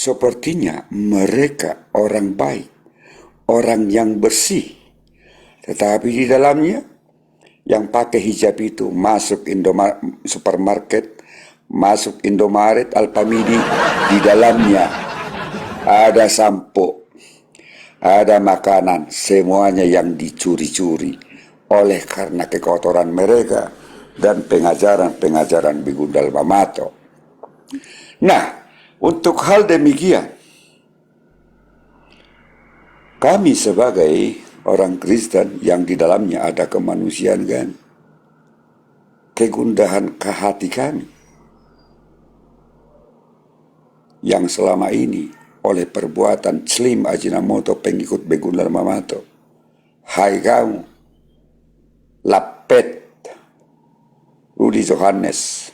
sepertinya mereka orang baik, orang yang bersih. Tetapi di dalamnya yang pakai hijab itu masuk supermarket, masuk Indomaret, Alfamidi, di dalamnya ada sampo, ada makanan, semuanya yang dicuri-curi oleh karena kekotoran mereka dan pengajaran-pengajaran Begundal Mamato. Nah, untuk hal demikian, kami sebagai orang Kristen yang di dalamnya ada kemanusiaan kan, kegundahan ke hati kami yang selama ini oleh perbuatan Slim Ajinomoto pengikut Begundal Mamato. Hai kamu, Lapet, Rudi Johannes,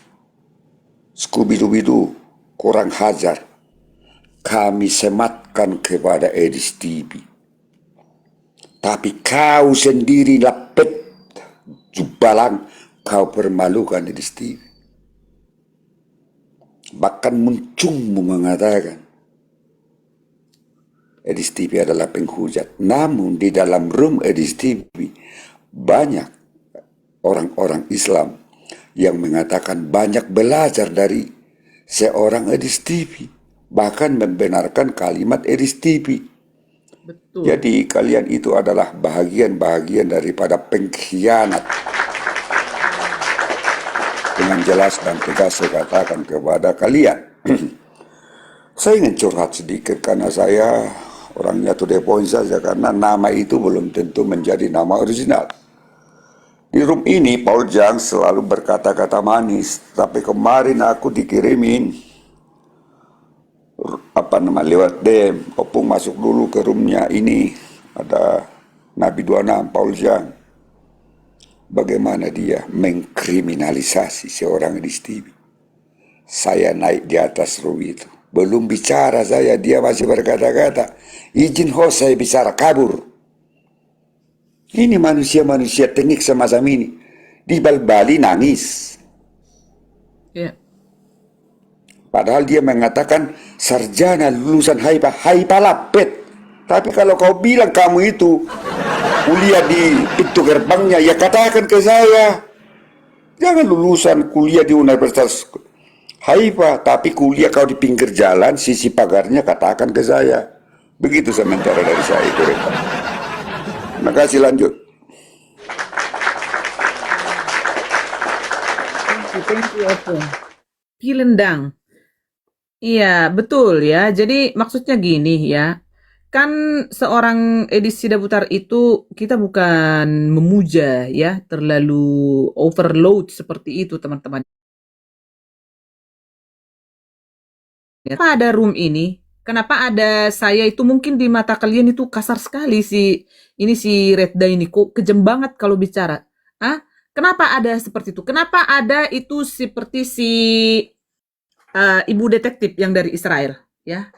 Scooby-Doo, kurang hajar, kami sematkan kepada Edis TV. Tapi kau sendiri Lapet, Jubalang, kau permalukan Edis TV. Bahkan Muncungmu mengatakan Edis TV adalah penghujat. Namun di dalam room Edis TV banyak orang-orang Islam yang mengatakan banyak belajar dari seorang Edis TV, bahkan membenarkan kalimat Edis TV. Betul. Jadi kalian itu adalah bahagian-bahagian daripada pengkhianat. Dengan jelas dan tegas saya katakan kepada kalian. Saya ingin curhat sedikit karena saya orangnya to the point saja, karena nama itu belum tentu menjadi nama original. Di room ini Paul Jang selalu berkata-kata manis, tapi kemarin aku dikirimin lewat DM, Opung masuk dulu ke roomnya ini, ada Nabi 26 Paul Jang. Bagaimana dia mengkriminalisasi seorang Edis TV. Saya naik di atas room itu, belum bicara saya, dia masih berkata-kata, izin host saya bicara, kabur. Ini manusia-manusia teknik semacam ini. Di Bali nangis. Ya. Padahal dia mengatakan sarjana lulusan Haifa Lapet. Tapi kalau kau bilang kamu itu kuliah di pintu gerbangnya, ya katakan ke saya. Jangan lulusan kuliah di Universitas Haifa, tapi kuliah kau di pinggir jalan, sisi pagarnya, katakan ke saya. Begitu sementara dari saya itu. Terima kasih, lanjut. Thank you, Opung. Vielen Dank. Iya, betul ya. Jadi maksudnya gini ya. Kan seorang Edis Sidabutar itu kita bukan memuja ya, terlalu overload seperti itu, teman-teman. Kenapa ada room ini? Kenapa ada saya itu mungkin di mata kalian itu kasar sekali si Redda ini, kok kejam banget kalau bicara. Ah, kenapa ada seperti itu? Kenapa ada itu seperti si ibu detektif yang dari Israel ya,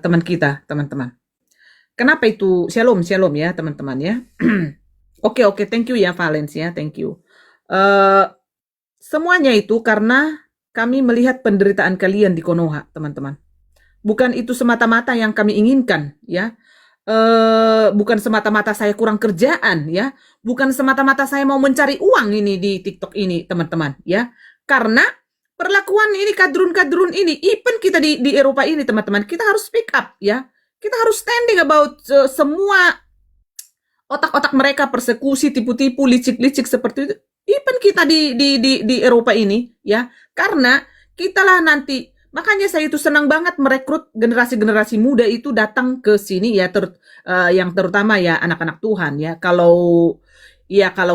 teman kita, teman-teman. Kenapa itu? Shalom ya teman-teman ya. Oke, thank you ya Valens ya, thank you. Semuanya itu karena kami melihat penderitaan kalian di Konoha, teman-teman. Bukan itu semata-mata yang kami inginkan ya. Bukan semata-mata saya kurang kerjaan ya. Bukan semata-mata saya mau mencari uang ini di TikTok ini, teman-teman ya. Karena perlakuan ini kadrun-kadrun ini, even kita di Eropa ini, teman-teman, kita harus speak up ya. Kita harus standing about semua otak-otak mereka, persekusi, tipu-tipu, licik-licik seperti itu. Even kita di Eropa ini ya, karena kitalah nanti, makanya saya itu senang banget merekrut generasi-generasi muda itu datang ke sini ya, yang terutama ya anak-anak Tuhan ya. Kalau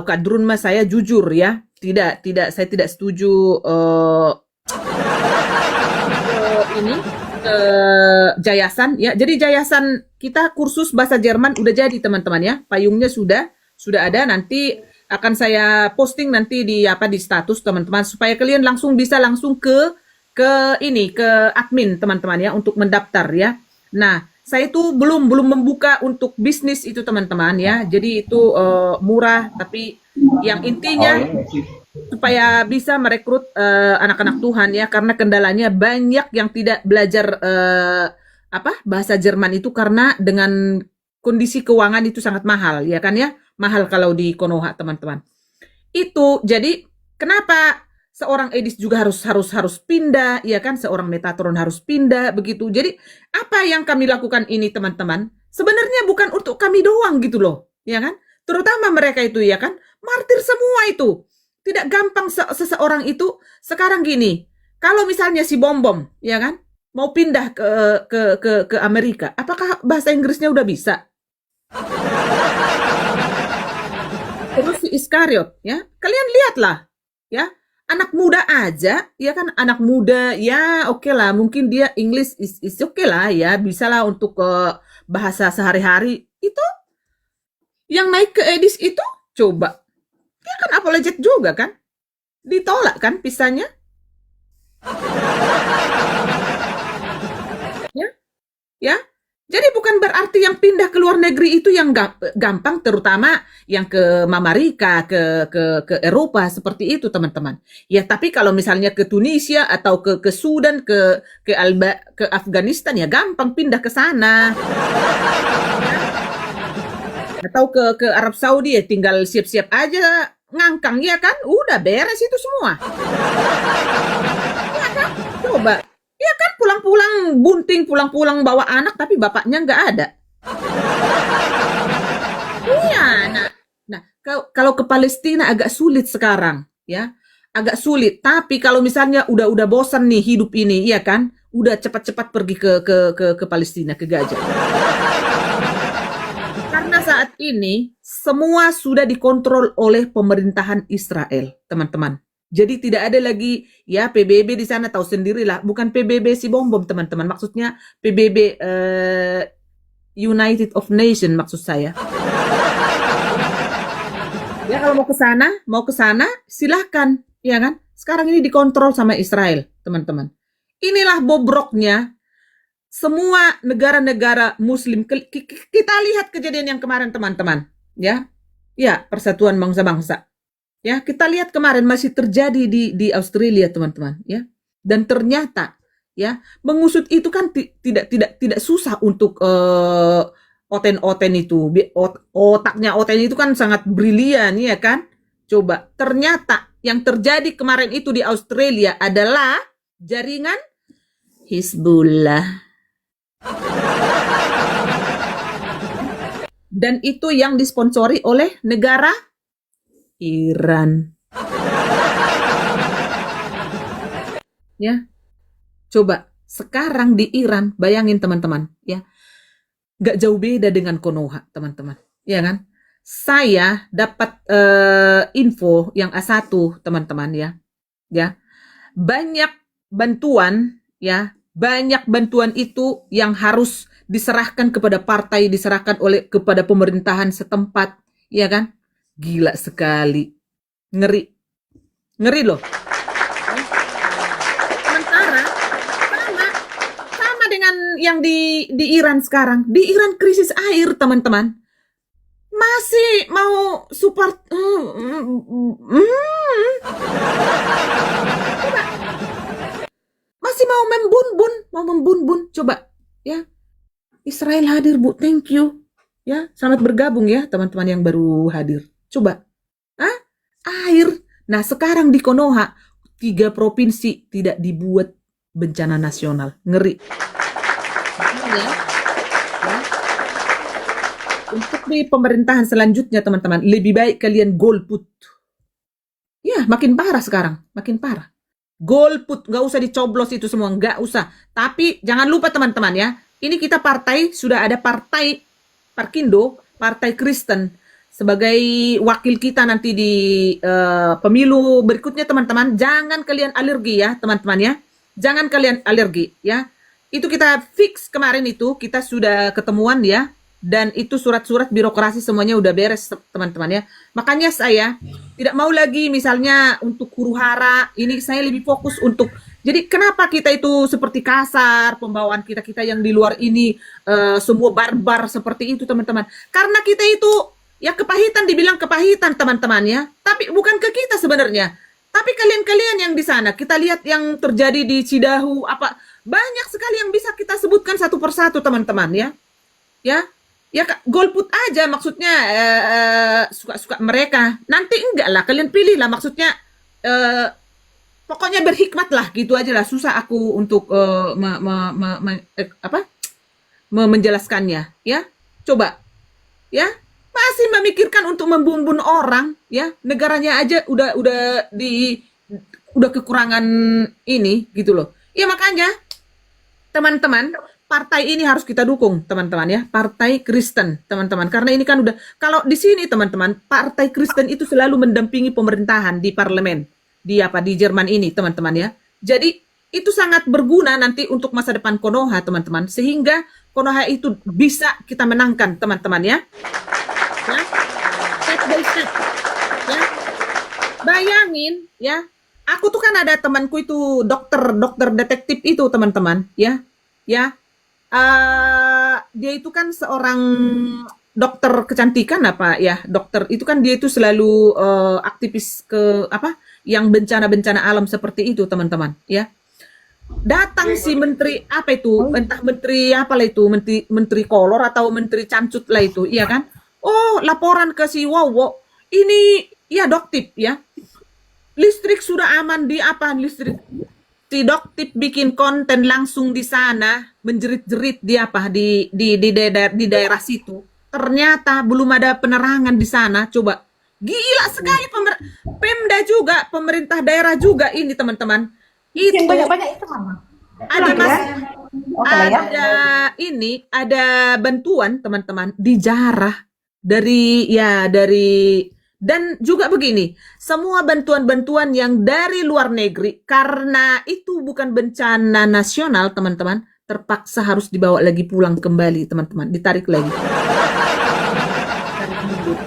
kadrun mas, saya jujur ya, saya tidak setuju ini Jayasan ya. Jadi Jayasan kita kursus bahasa Jerman udah jadi, teman-teman ya. Payungnya sudah ada, nanti akan saya posting nanti di status, teman-teman, supaya kalian bisa langsung ke admin, teman-teman ya, untuk mendaftar ya. Nah, saya itu belum membuka untuk bisnis itu, teman-teman ya. Jadi itu murah, tapi yang intinya supaya bisa merekrut anak-anak Tuhan ya, karena kendalanya banyak yang tidak belajar bahasa Jerman itu karena dengan kondisi keuangan itu sangat mahal, ya kan ya? Mahal kalau di Konoha, teman-teman. Itu jadi kenapa seorang Edis juga harus pindah, ya kan? Seorang Metatron harus pindah begitu. Jadi apa yang kami lakukan ini, teman-teman, sebenarnya bukan untuk kami doang gitu loh, ya kan? Terutama mereka itu, ya kan? Martir semua itu. Tidak gampang seseorang itu sekarang gini. Kalau misalnya si Bom Bom, ya kan? Mau pindah ke Amerika, apakah bahasa Inggrisnya udah bisa? Terus si Iskariot, ya, kalian lihatlah, ya, anak muda aja, ya kan, anak muda, ya oke lah, mungkin dia English is oke lah, ya, bisa lah untuk bahasa sehari-hari. Itu yang naik ke Edis itu, coba, dia kan apologet juga kan, ditolak kan pisahnya, ya, ya. Jadi bukan berarti yang pindah ke luar negeri itu yang gampang, terutama yang ke Mamarika, ke Eropa seperti itu, teman-teman. Ya, tapi kalau misalnya ke Tunisia atau ke Sudan, ke Afghanistan, ya gampang pindah ke sana. Atau ke Arab Saudi, ya tinggal siap-siap aja ngangkang, ya kan? Udah beres itu semua. Ya kan? Coba. Ya kan, pulang-pulang bunting, pulang-pulang bawa anak, tapi bapaknya nggak ada. Iya, nah, kalau ke Palestina agak sulit sekarang, ya, agak sulit. Tapi kalau misalnya udah bosan nih hidup ini, ya kan, udah cepat-cepat pergi ke Palestina, ke Gaza. Karena saat ini semua sudah dikontrol oleh pemerintahan Israel, teman-teman. Jadi tidak ada lagi ya PBB di sana, tahu sendirilah, bukan PBB si Bom Bom, teman-teman. Maksudnya PBB United of Nation maksud saya. Ya kalau mau ke sana silahkan, ya kan? Sekarang ini dikontrol sama Israel, teman-teman. Inilah bobroknya semua negara-negara Muslim. Kita lihat kejadian yang kemarin, teman-teman. Ya, persatuan bangsa-bangsa. Ya, kita lihat kemarin masih terjadi di Australia, teman-teman, ya. Dan ternyata ya, mengusut itu kan tidak susah untuk Oten itu. Otaknya Oten itu kan sangat brilian, ya kan? Coba, ternyata yang terjadi kemarin itu di Australia adalah jaringan Hizbullah. Dan itu yang disponsori oleh negara Iran. Ya, coba sekarang di Iran, bayangin teman-teman, ya, gak jauh beda dengan Konoha, teman-teman, ya kan? Saya dapat info yang A1, teman-teman, ya, banyak bantuan, ya, banyak bantuan itu yang harus diserahkan kepada partai, diserahkan kepada pemerintahan setempat, ya kan? Gila sekali. Ngeri loh. Sementara sama dengan yang di Iran sekarang. Di Iran krisis air, teman-teman. Masih mau support masih mau membun-bun. Coba, ya. Israel hadir, Bu. Thank you. Ya, selamat bergabung ya teman-teman yang baru hadir. Coba, air. Nah, sekarang di Konoha, 3 provinsi tidak dibuat bencana nasional. Ngeri. Ya. Untuk di pemerintahan selanjutnya, teman-teman, lebih baik kalian golput. Ya, makin parah sekarang. Makin parah. Golput, nggak usah dicoblos itu semua. Nggak usah. Tapi jangan lupa, teman-teman, ya. Ini kita partai, sudah ada partai Parkindo, Partai Kristen, sebagai wakil kita nanti di pemilu berikutnya, teman-teman. Jangan kalian alergi ya, teman-teman, ya. Jangan kalian alergi, ya. Itu kita fix kemarin itu, kita sudah ketemuan, ya. Dan itu surat-surat birokrasi semuanya udah beres, teman-teman, ya. Makanya saya tidak mau lagi misalnya untuk huru-hara, ini saya lebih fokus untuk, jadi kenapa kita itu seperti kasar, pembawaan kita yang di luar ini semua barbar seperti itu, teman-teman. Karena kita itu ya kepahitan, dibilang kepahitan, teman-teman, ya. Tapi bukan ke kita sebenarnya. Tapi kalian-kalian yang di sana, kita lihat yang terjadi di Cidahu, apa Banyak sekali yang bisa kita sebutkan satu persatu teman-teman ya. Ya, ya golput aja maksudnya suka-suka mereka. Nanti enggak lah, kalian pilih lah maksudnya. eh, Pokoknya berhikmat lah, gitu aja lah. Susah aku untuk menjelaskannya. Ya, coba ya masih memikirkan untuk membunuh orang ya, negaranya aja udah kekurangan ini gitu loh ya. Makanya teman-teman, partai ini harus kita dukung teman-teman ya, Partai Kristen teman-teman, karena ini kan udah, kalau di sini teman-teman, Partai Kristen itu selalu mendampingi pemerintahan di parlemen di Jerman ini teman-teman ya. Jadi itu sangat berguna nanti untuk masa depan Konoha teman-teman, sehingga Konoha itu bisa kita menangkan teman-teman ya. Ya, step by step ya. Bayangin ya, aku tuh kan ada temanku itu dokter detektif itu teman-teman ya. Ya, dia itu kan seorang dokter kecantikan apa ya, dokter itu kan dia itu selalu aktivis ke apa yang bencana-bencana alam seperti itu teman-teman ya. Datang si menteri apa itu, entah menteri apa lah itu, menteri kolor atau menteri cancut lah itu, iya kan? Oh, laporan ke si Wowo, ini ya doktip ya, listrik sudah aman di apa, listrik, si doktip bikin konten langsung di sana, menjerit-jerit di apa di daerah situ. Ternyata belum ada penerangan di sana. Coba, gila sekali Pemda juga, pemerintah daerah juga ini teman-teman. Yang Itu banyak-banyak itu Mama. ada Kurang mas, ya? Oke lah ya. ada bantuan teman-teman dijarah dari dan juga begini, semua bantuan-bantuan yang dari luar negeri, karena itu bukan bencana nasional teman-teman, terpaksa harus dibawa lagi pulang kembali teman-teman, ditarik lagi. Tarik mundur.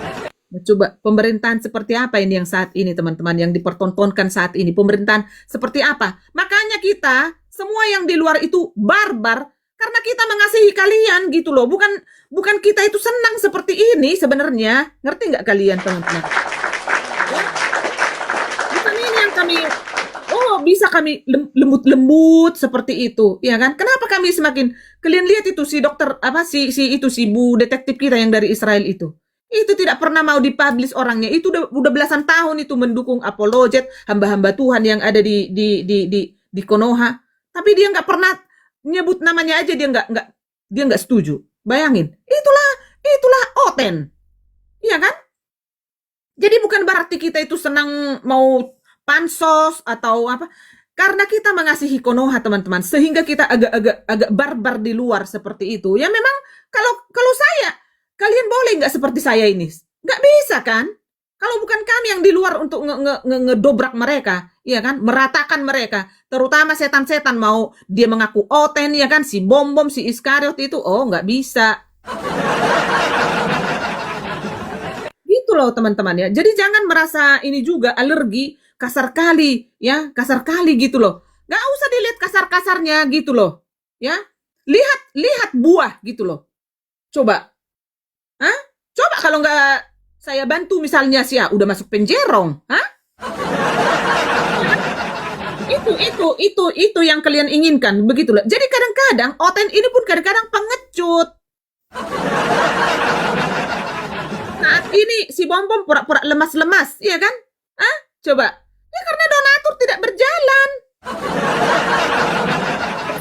Nah, coba pemerintahan seperti apa ini yang saat ini teman-teman, yang dipertontonkan saat ini, pemerintahan seperti apa? Makanya kita semua yang di luar itu barbar karena kita mengasihi kalian gitu loh. Bukan kita itu senang seperti ini sebenarnya. Ngerti nggak kalian teman-teman? Ya, bukan ini yang kami, oh bisa kami lembut-lembut seperti itu, ya kan? Kenapa kami semakin, kalian lihat itu si dokter apa si bu detektif kita yang dari Israel itu tidak pernah mau dipublish orangnya. Itu udah belasan tahun itu mendukung apologet hamba-hamba Tuhan yang ada di Konoha. Tapi dia nggak pernah nyebut namanya aja, dia nggak setuju. Bayangin, itulah Oten, iya kan? Jadi bukan berarti kita itu senang mau pansos atau apa. Karena kita mengasihi Konoha teman-teman, sehingga kita agak barbar di luar seperti itu. Ya memang kalau saya, kalian boleh nggak seperti saya ini? Nggak bisa kan? Kalau bukan kami yang di luar untuk ngedobrak mereka, ya kan? Meratakan mereka, terutama setan-setan mau dia mengaku Oten, ya kan? Si Bom-Bom, si Iskariot itu, oh nggak bisa. Gitu loh teman-teman ya. Jadi jangan merasa ini juga alergi, kasar kali, ya kasar kali gitu loh. Nggak usah dilihat kasar-kasarnya gitu loh, ya. Lihat buah gitu loh. Coba. Hah? Coba kalau nggak saya bantu misalnya sih ya udah masuk penjerong, hah? Itu yang kalian inginkan, begitu loh. Jadi kadang-kadang Oten ini pun kadang-kadang pengecut. Saat ini si Bom-Bom pura-pura lemas-lemas, iya kan? Hah? Coba. Ya karena donatur tidak berjalan.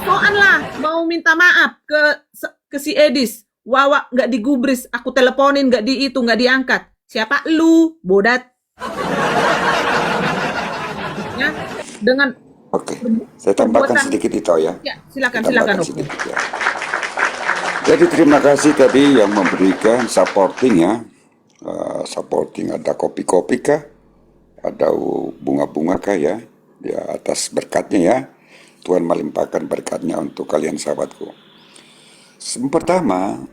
Soan lah mau minta maaf ke si Edis. Wawa nggak digubris, aku teleponin nggak nggak diangkat. Siapa lu, bodat? Ya, dengan Oke, saya tambahkan sedikit itu ya. Ya, silakan. Sedikit, ya. Jadi terima kasih tadi yang memberikan supporting ya. Supporting ada kopi-kopi kah? Ada bunga-bunga kah ya? Ya atas berkatnya ya. Tuhan melimpahkan berkatnya untuk kalian sahabatku. Pertama,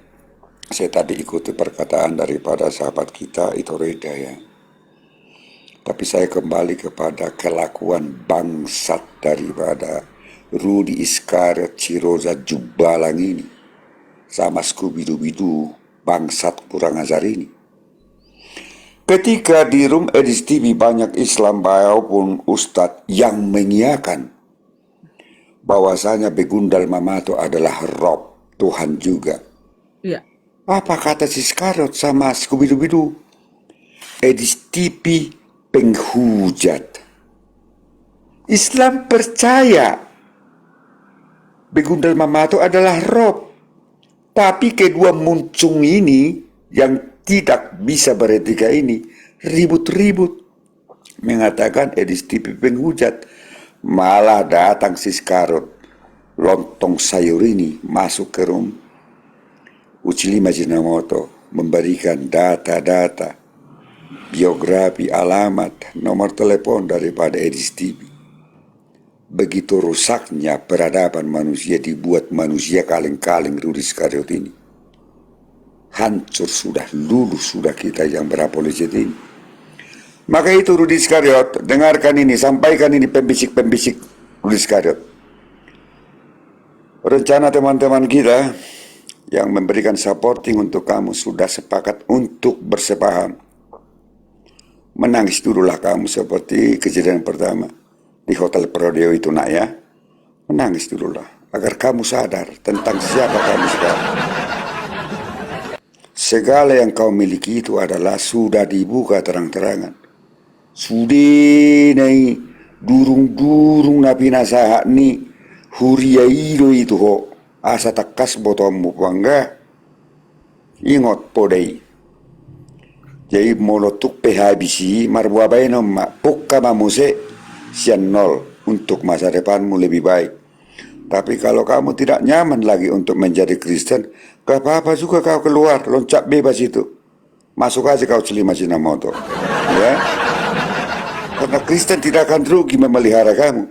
saya tadi ikuti perkataan daripada sahabat kita itu Reda ya. Tapi saya kembali kepada kelakuan bangsat daripada Rudy Iskariot Ciroza Jubalang ini. Sama Scooby-Doo bangsat kurang ajar ini. Ketika di Room Edis TV banyak Islam maupun Ustadz yang mengiyakan bahwasanya Begundal Mamato adalah Rob, Tuhan juga. Iya. Apa kata si Skarot sama Skubidu-bidu? Edistipi penghujat. Islam percaya Begundal Mamato adalah Rob. Tapi kedua muncung ini yang tidak bisa beretika ini ribut-ribut mengatakan edistipi penghujat. Malah datang si Skarot lontong sayur ini masuk ke room Uchilima Jinamoto, memberikan data-data, biografi, alamat, nomor telepon daripada edistipi. Begitu rusaknya peradaban manusia dibuat manusia kaleng-kaleng Rudi Iskariot ini. Hancur sudah, lulus sudah kita yang berapologet ini. Maka itu Rudi Iskariot, dengarkan ini, sampaikan ini pembisik-pembisik Rudi Iskariot. Rencana teman-teman kita yang memberikan supporting untuk kamu sudah sepakat untuk bersepaham. Menangis dululah kamu seperti kejadian pertama di Hotel Prodeo itu, nak ya. Menangis dululah agar kamu sadar tentang siapa kamu sekarang. Segala yang kau miliki itu adalah sudah dibuka terang-terangan. Sudah naik durung-durung napi nasaha ni huria ido itu ho. Asa takas botomu bangga. Ingot podai. Jadi molotuk PHBC marbuabai nama pukka mamuse sian nol untuk masa depanmu lebih baik. Tapi kalau kamu tidak nyaman lagi untuk menjadi Kristen, gak apa-apa juga kau keluar, loncat bebas itu. Masuk aja kau Uchilima Jinamoto. Ya. Karena Kristen tidak akan rugi memelihara kamu.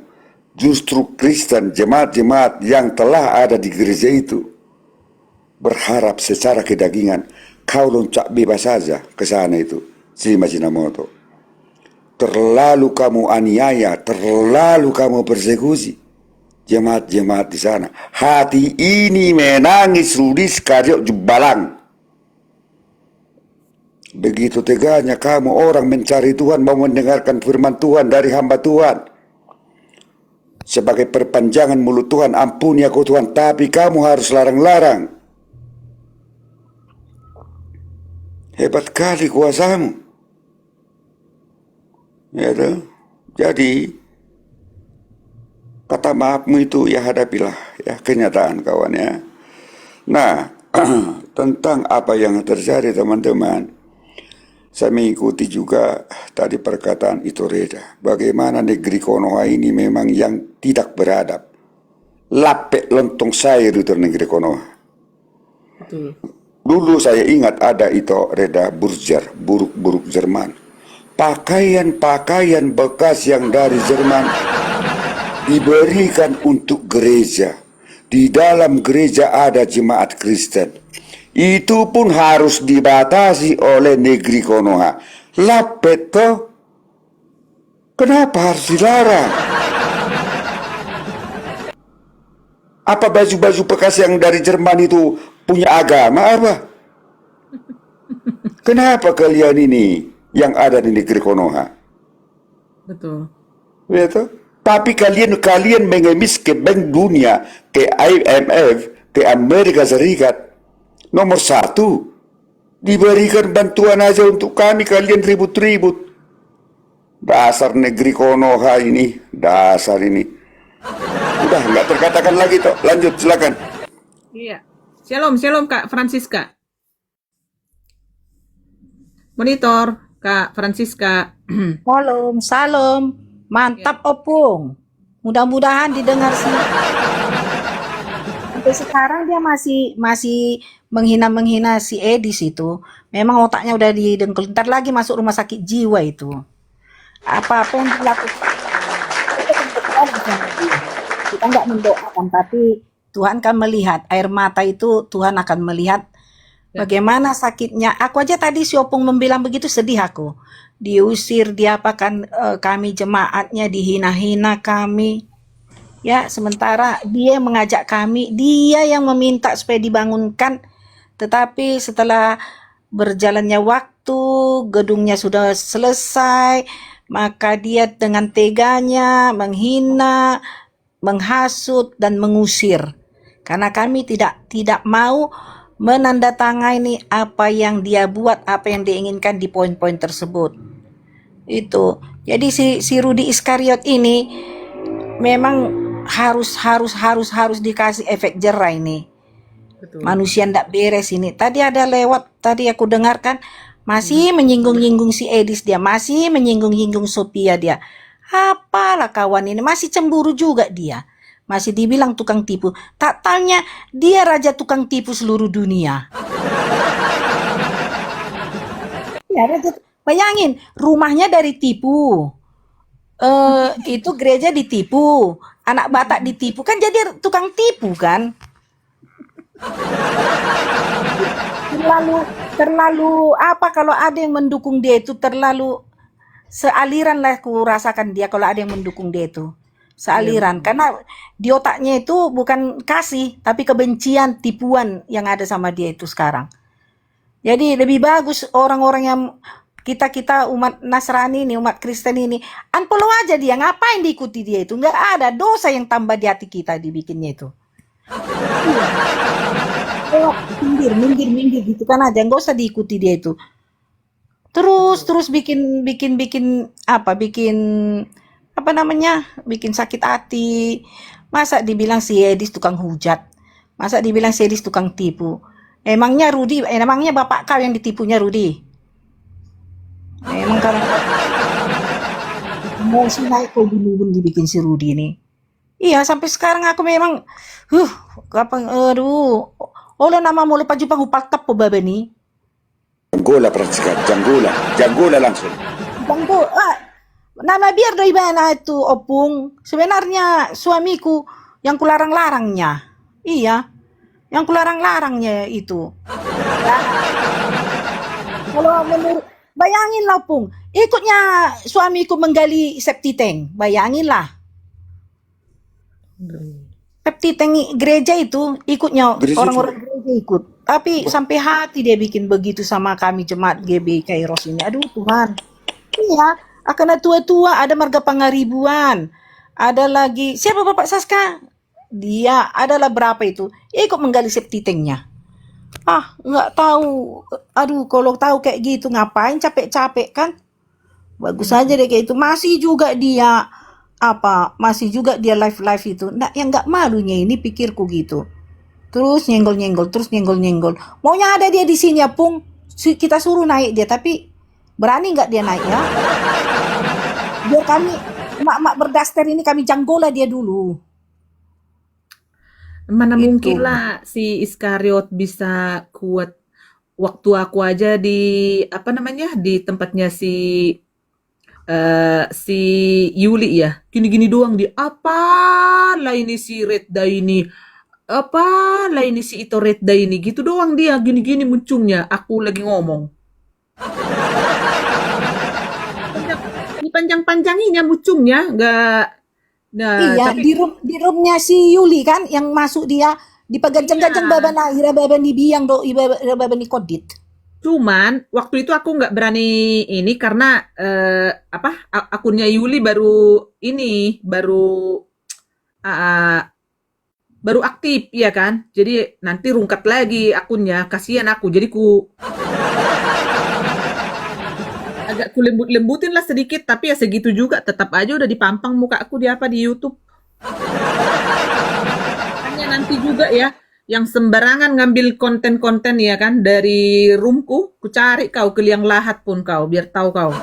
Justru Kristen, jemaat-jemaat yang telah ada di gereja itu berharap secara kedagingan kau loncat bebas saja ke sana itu, Uchilima Jinamoto. Terlalu kamu aniaya, terlalu kamu persekusi jemaat-jemaat di sana. Hati ini menangis Rudi Iskariot Jubalang. Begitu teganya kamu orang mencari Tuhan, mau mendengarkan firman Tuhan dari hamba Tuhan. Sebagai perpanjangan mulut Tuhan, ampuni aku Tuhan, tapi kamu harus larang-larang. Hebat kali kuasamu. Ya tuh. Jadi kata maafmu itu ya hadapilah ya kenyataan kawan ya. Nah, tentang apa yang terjadi teman-teman, saya mengikuti juga tadi perkataan itu Reda. Bagaimana negeri Konoha ini memang yang tidak beradab. Lapek lontong sayur itu negeri Konoha. Betul. Dulu saya ingat ada itu Reda Burger, buruk-buruk Jerman. Pakaian-pakaian bekas yang dari Jerman diberikan untuk gereja. Di dalam gereja ada jemaat Kristen. Itu pun harus dibatasi oleh negeri Konoha. Lapet toh? Kenapa harus dilarang? Apa baju-baju bekas yang dari Jerman itu punya agama apa? Kenapa kalian ini yang ada di negeri Konoha? Betul. Ya toh? Tapi kalian mengemis ke Bank Dunia, ke IMF, ke Amerika Serikat. Nomor 1, diberikan bantuan aja untuk kami, kalian ribut-ribut. Dasar negeri Konoha ini, dasar ini. Udah, nggak terkatakan lagi toh. Lanjut, silakan. Iya. Shalom Kak Francisca. Monitor Kak Francisca. Salam. Mantap Opung. Mudah-mudahan didengar semua. Sampai sekarang dia masih menghina si Edis itu. Memang otaknya udah didengkul. Ntar lagi masuk rumah sakit jiwa itu. Apa yang dilakukan itu kan berdoa sama dia. Kita nggak mendoakan, tapi Tuhan kan melihat air mata itu. Tuhan akan melihat bagaimana sakitnya. Aku aja tadi si Opung membilang begitu, sedih aku. Diusir, diapakan kami jemaatnya, dihina-hina kami. Ya, sementara dia mengajak kami, dia yang meminta supaya dibangunkan. Tetapi setelah berjalannya waktu, gedungnya sudah selesai, maka dia dengan teganya menghina, menghasut dan mengusir. Karena kami tidak mau menandatangani apa yang dia buat, apa yang diinginkan di poin-poin tersebut. Itu. Jadi si Rudi Iskariot ini memang harus dikasih efek jerah ini. Betul. Manusia ndak beres ini. Tadi ada lewat, tadi aku dengarkan masih menyinggung-nyinggung si Edis dia, masih menyinggung-nyinggung Sophia dia. Apalah kawan ini, masih cemburu juga dia. Masih dibilang tukang tipu. Tak taunya dia raja tukang tipu seluruh dunia. Ya, bayangin, rumahnya dari tipu. Itu gereja ditipu, anak Batak ditipu, kan jadi tukang tipu kan? Terlalu apa, kalau ada yang mendukung dia itu terlalu sealiran lah, aku rasakan dia kalau ada yang mendukung dia itu sealiran, karena di otaknya itu bukan kasih tapi kebencian, tipuan yang ada sama dia itu sekarang. Jadi lebih bagus orang-orang yang kita umat Nasrani ini, umat Kristen ini, unfollow aja dia, ngapain diikuti dia itu, nggak ada dosa yang tambah di hati kita dibikinnya itu. Minggir gitu kan aja, nggak usah diikuti dia itu. Terus bikin apa namanya, bikin sakit hati. Masa dibilang si Edis tukang hujat, masa dibilang si Edis tukang tipu. Emangnya bapak kau yang ditipunya Rudi? Emang karena emosi naik kau dulu dibikin si Rudi ini. Iya, sampai sekarang aku memang Olo nama mo lupa jupang upaltap po baba ni. Janggola Pratsikat, Janggola langsung. Nama biar dari mana itu Opung. Sebenarnya suamiku yang kularang-larangnya. Iya, yang kularang-larangnya itu. Kalau menurut, bayangin lah Opung, ikutnya suamiku menggali septic tank. Bayangin lah. Septic tank gereja itu ikutnya, orang-orang gereja ikut. Tapi sampai hati dia bikin begitu sama kami jemaat GB Kairos ini. Aduh Tuhan. Iya, akan tua-tua, ada Marga Pangaribuan, ada lagi siapa Bapak Saska, dia adalah berapa itu ikut menggali septic tanknya. Nggak tahu, aduh kalau tahu kayak gitu ngapain capek-capek kan, bagus aja deh kayak itu. Masih juga dia live itu, yang nggak malunya ini, pikirku gitu. Terus nyenggol, maunya ada dia di sini ya Pung, kita suruh naik dia, tapi berani nggak dia naik ya? Biar kami emak-emak berdaster ini kami janggola dia dulu. Mana Gitu. mungkin lah si Iskariot bisa kuat. Waktu aku aja di tempatnya si Yuli ya, gini-gini doang dia. Apalah ini si Redda ini, apalah ini si Ito Redda ini, gitu doang dia, gini-gini muncungnya. Aku lagi ngomong. Panjang-panjanginya muncungnya, Iya, tapi di roomnya si Yuli kan yang masuk dia dipagajang-gajang baban ira baban ni biang do ira baban ni kodit. cuman waktu itu aku nggak berani ini karena akunnya Yuli baru aktif ya kan, jadi nanti rungkat lagi akunnya, kasihan aku, jadi agak lembut-lembutin lah sedikit, tapi ya segitu juga, tetap aja udah dipampang muka aku di YouTube. Hanya nanti juga ya, yang sembarangan ngambil konten-konten ya kan dari roomku, ku cari kau ke liang lahat pun kau, biar tahu kau.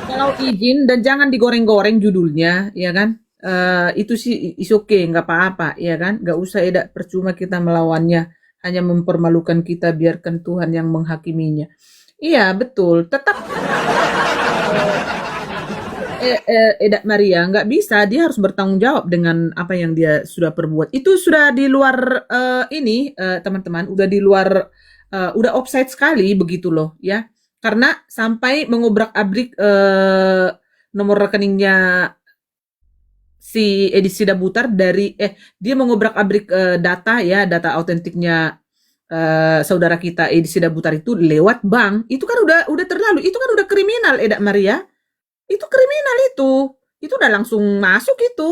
Kalau izin dan jangan digoreng-goreng judulnya, ya kan? Itu sih is okay, nggak apa-apa, ya kan? Nggak usah percuma kita melawannya, hanya mempermalukan kita, biarkan Tuhan yang menghakiminya. Iya betul, tetap Edak Maria nggak bisa, dia harus bertanggung jawab dengan apa yang dia sudah perbuat. Itu sudah di luar teman-teman, udah di luar, udah offside sekali begitu loh ya. Karena sampai mengobrak-abrik nomor rekeningnya si Edis Sidabutar dia mengobrak-abrik data autentiknya saudara kita Edis Sidabutar itu lewat bank. Itu kan udah terlalu, itu kan udah kriminal Edak Maria. Itu kriminal itu. itu udah langsung masuk itu.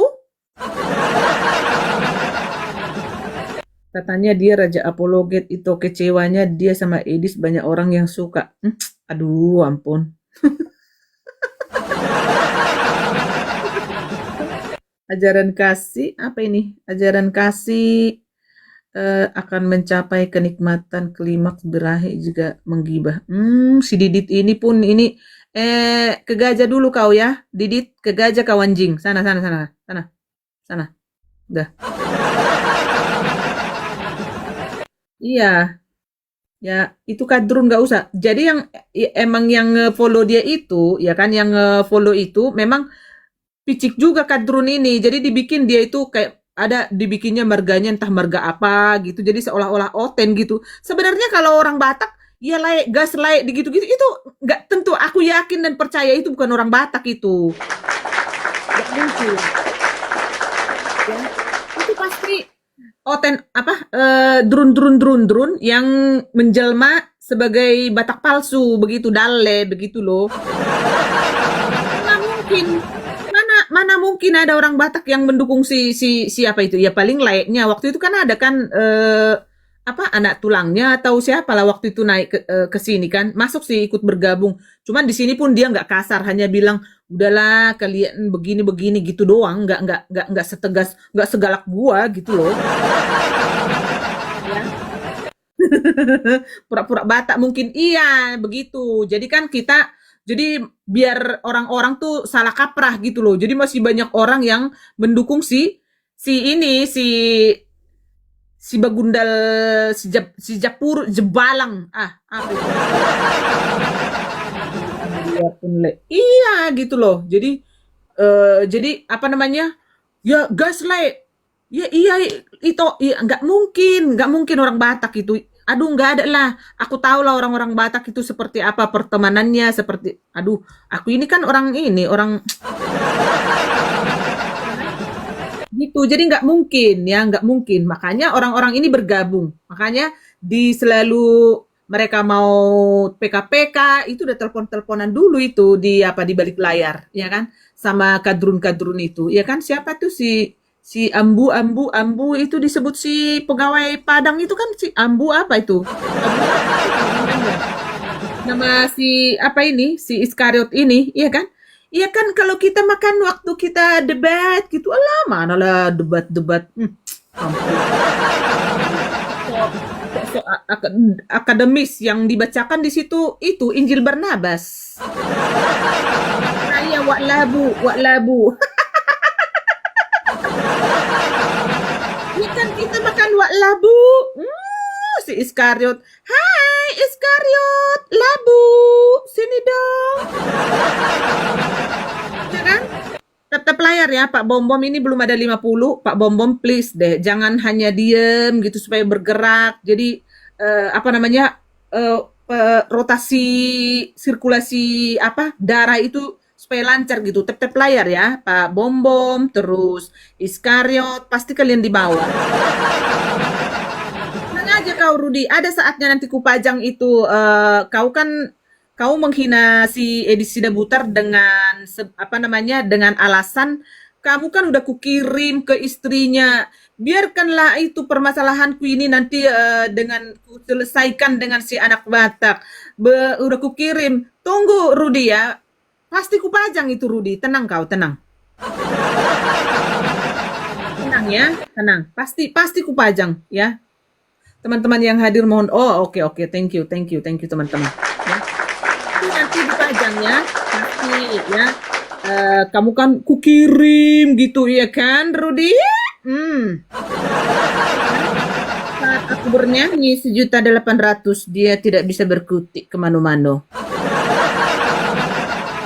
Katanya dia raja apologet, itu kecewanya dia sama Edis banyak orang yang suka. Aduh, ampun. Ajaran kasih, apa ini? Ajaran kasih akan mencapai kenikmatan, klimaks berakhir juga menggibah. Si Didit ini pun ini ke gajah dulu kau ya. Didit, ke gajah kau anjing. Sana. Udah. Iya. Ya, itu kadrun nggak usah. Jadi emang yang follow dia itu, ya kan, yang follow itu memang picik juga kadrun ini. Jadi dibikin dia itu kayak dibikinnya marganya entah marga apa gitu. Jadi seolah-olah oten gitu. Sebenarnya kalau orang Batak ya layak gas layak gitu-gitu itu nggak tentu. Aku yakin dan percaya itu bukan orang Batak itu. Nggak mungkin. Ya. Itu pasti oten apa drun yang menjelma sebagai Batak palsu begitu dalle begitu loh. Mana mungkin mana mungkin ada orang Batak yang mendukung siapa itu? Ya paling layaknya waktu itu kan ada kan apa anak tulangnya atau siapa lah waktu itu naik ke sini kan masuk sih ikut bergabung. Cuman di sini pun dia nggak kasar, hanya bilang udahlah kalian begini gitu doang, nggak setegas nggak segalak gua gitu loh. Ya. Pura-pura Batak mungkin iya begitu. Jadi kan jadi biar orang-orang tuh salah kaprah gitu loh. Jadi masih banyak orang yang mendukung si Bagundal si Japur Jebalang. Apa itu? Dia pun iya gitu loh. Jadi apa namanya? Ya gas lah. Ya iya itu iya, nggak mungkin orang Batak itu. Aduh nggak ada lah. Aku tahu lah orang-orang Batak itu seperti apa pertemanannya seperti. Aduh, aku ini kan orang gitu. Jadi nggak mungkin. Makanya orang-orang ini bergabung. Makanya selalu mereka mau PKPK itu udah telepon-teleponan dulu itu di balik layar, ya kan? Sama kadrun-kadrun itu, ya kan? Siapa tuh si Ambu itu disebut si pegawai Padang itu kan si Ambu apa itu? Nama si apa ini? Si Iskariot ini, iya kan? Iya kan kalau kita makan waktu kita debat gitu, alah mana lah debat-debat. Ampun. Akademis yang dibacakan di situ itu Injil Barnabas. Saya wak labu. Ini kan kita makan wak labu. Si Iskariot. Hai Iskariot, labu. Sini dong. Ya kan? Tetap layar ya, Pak Bom ini belum ada 50. Pak Bom please deh, jangan hanya diem gitu supaya bergerak. Jadi apa namanya rotasi sirkulasi darah itu supaya lancar gitu. Tetap layar ya, Pak Bom terus Iskariot, pasti kalian di bawah. Tenang aja kau Rudi, ada saatnya nanti kupajang itu kau menghina si Edi Sidabutar dengan dengan alasan kamu kan udah kukirim ke istrinya. Biarkanlah itu permasalahanku ini nanti dengan ku selesaikan dengan si anak Batak. Udah kukirim. Tunggu Rudi ya. Pasti kupajang itu Rudi. Tenang kau, tenang. Tenang ya, tenang. Pasti kupajang ya. Teman-teman yang hadir mohon. Oh, oke. Thank you teman-teman. Ya. Nanti dipajangnya pasti ya kamu kan kukirim gitu ya kan Rudi. Saat aku bernyanyi 1.800.000 dia tidak bisa berkutik kemana-mana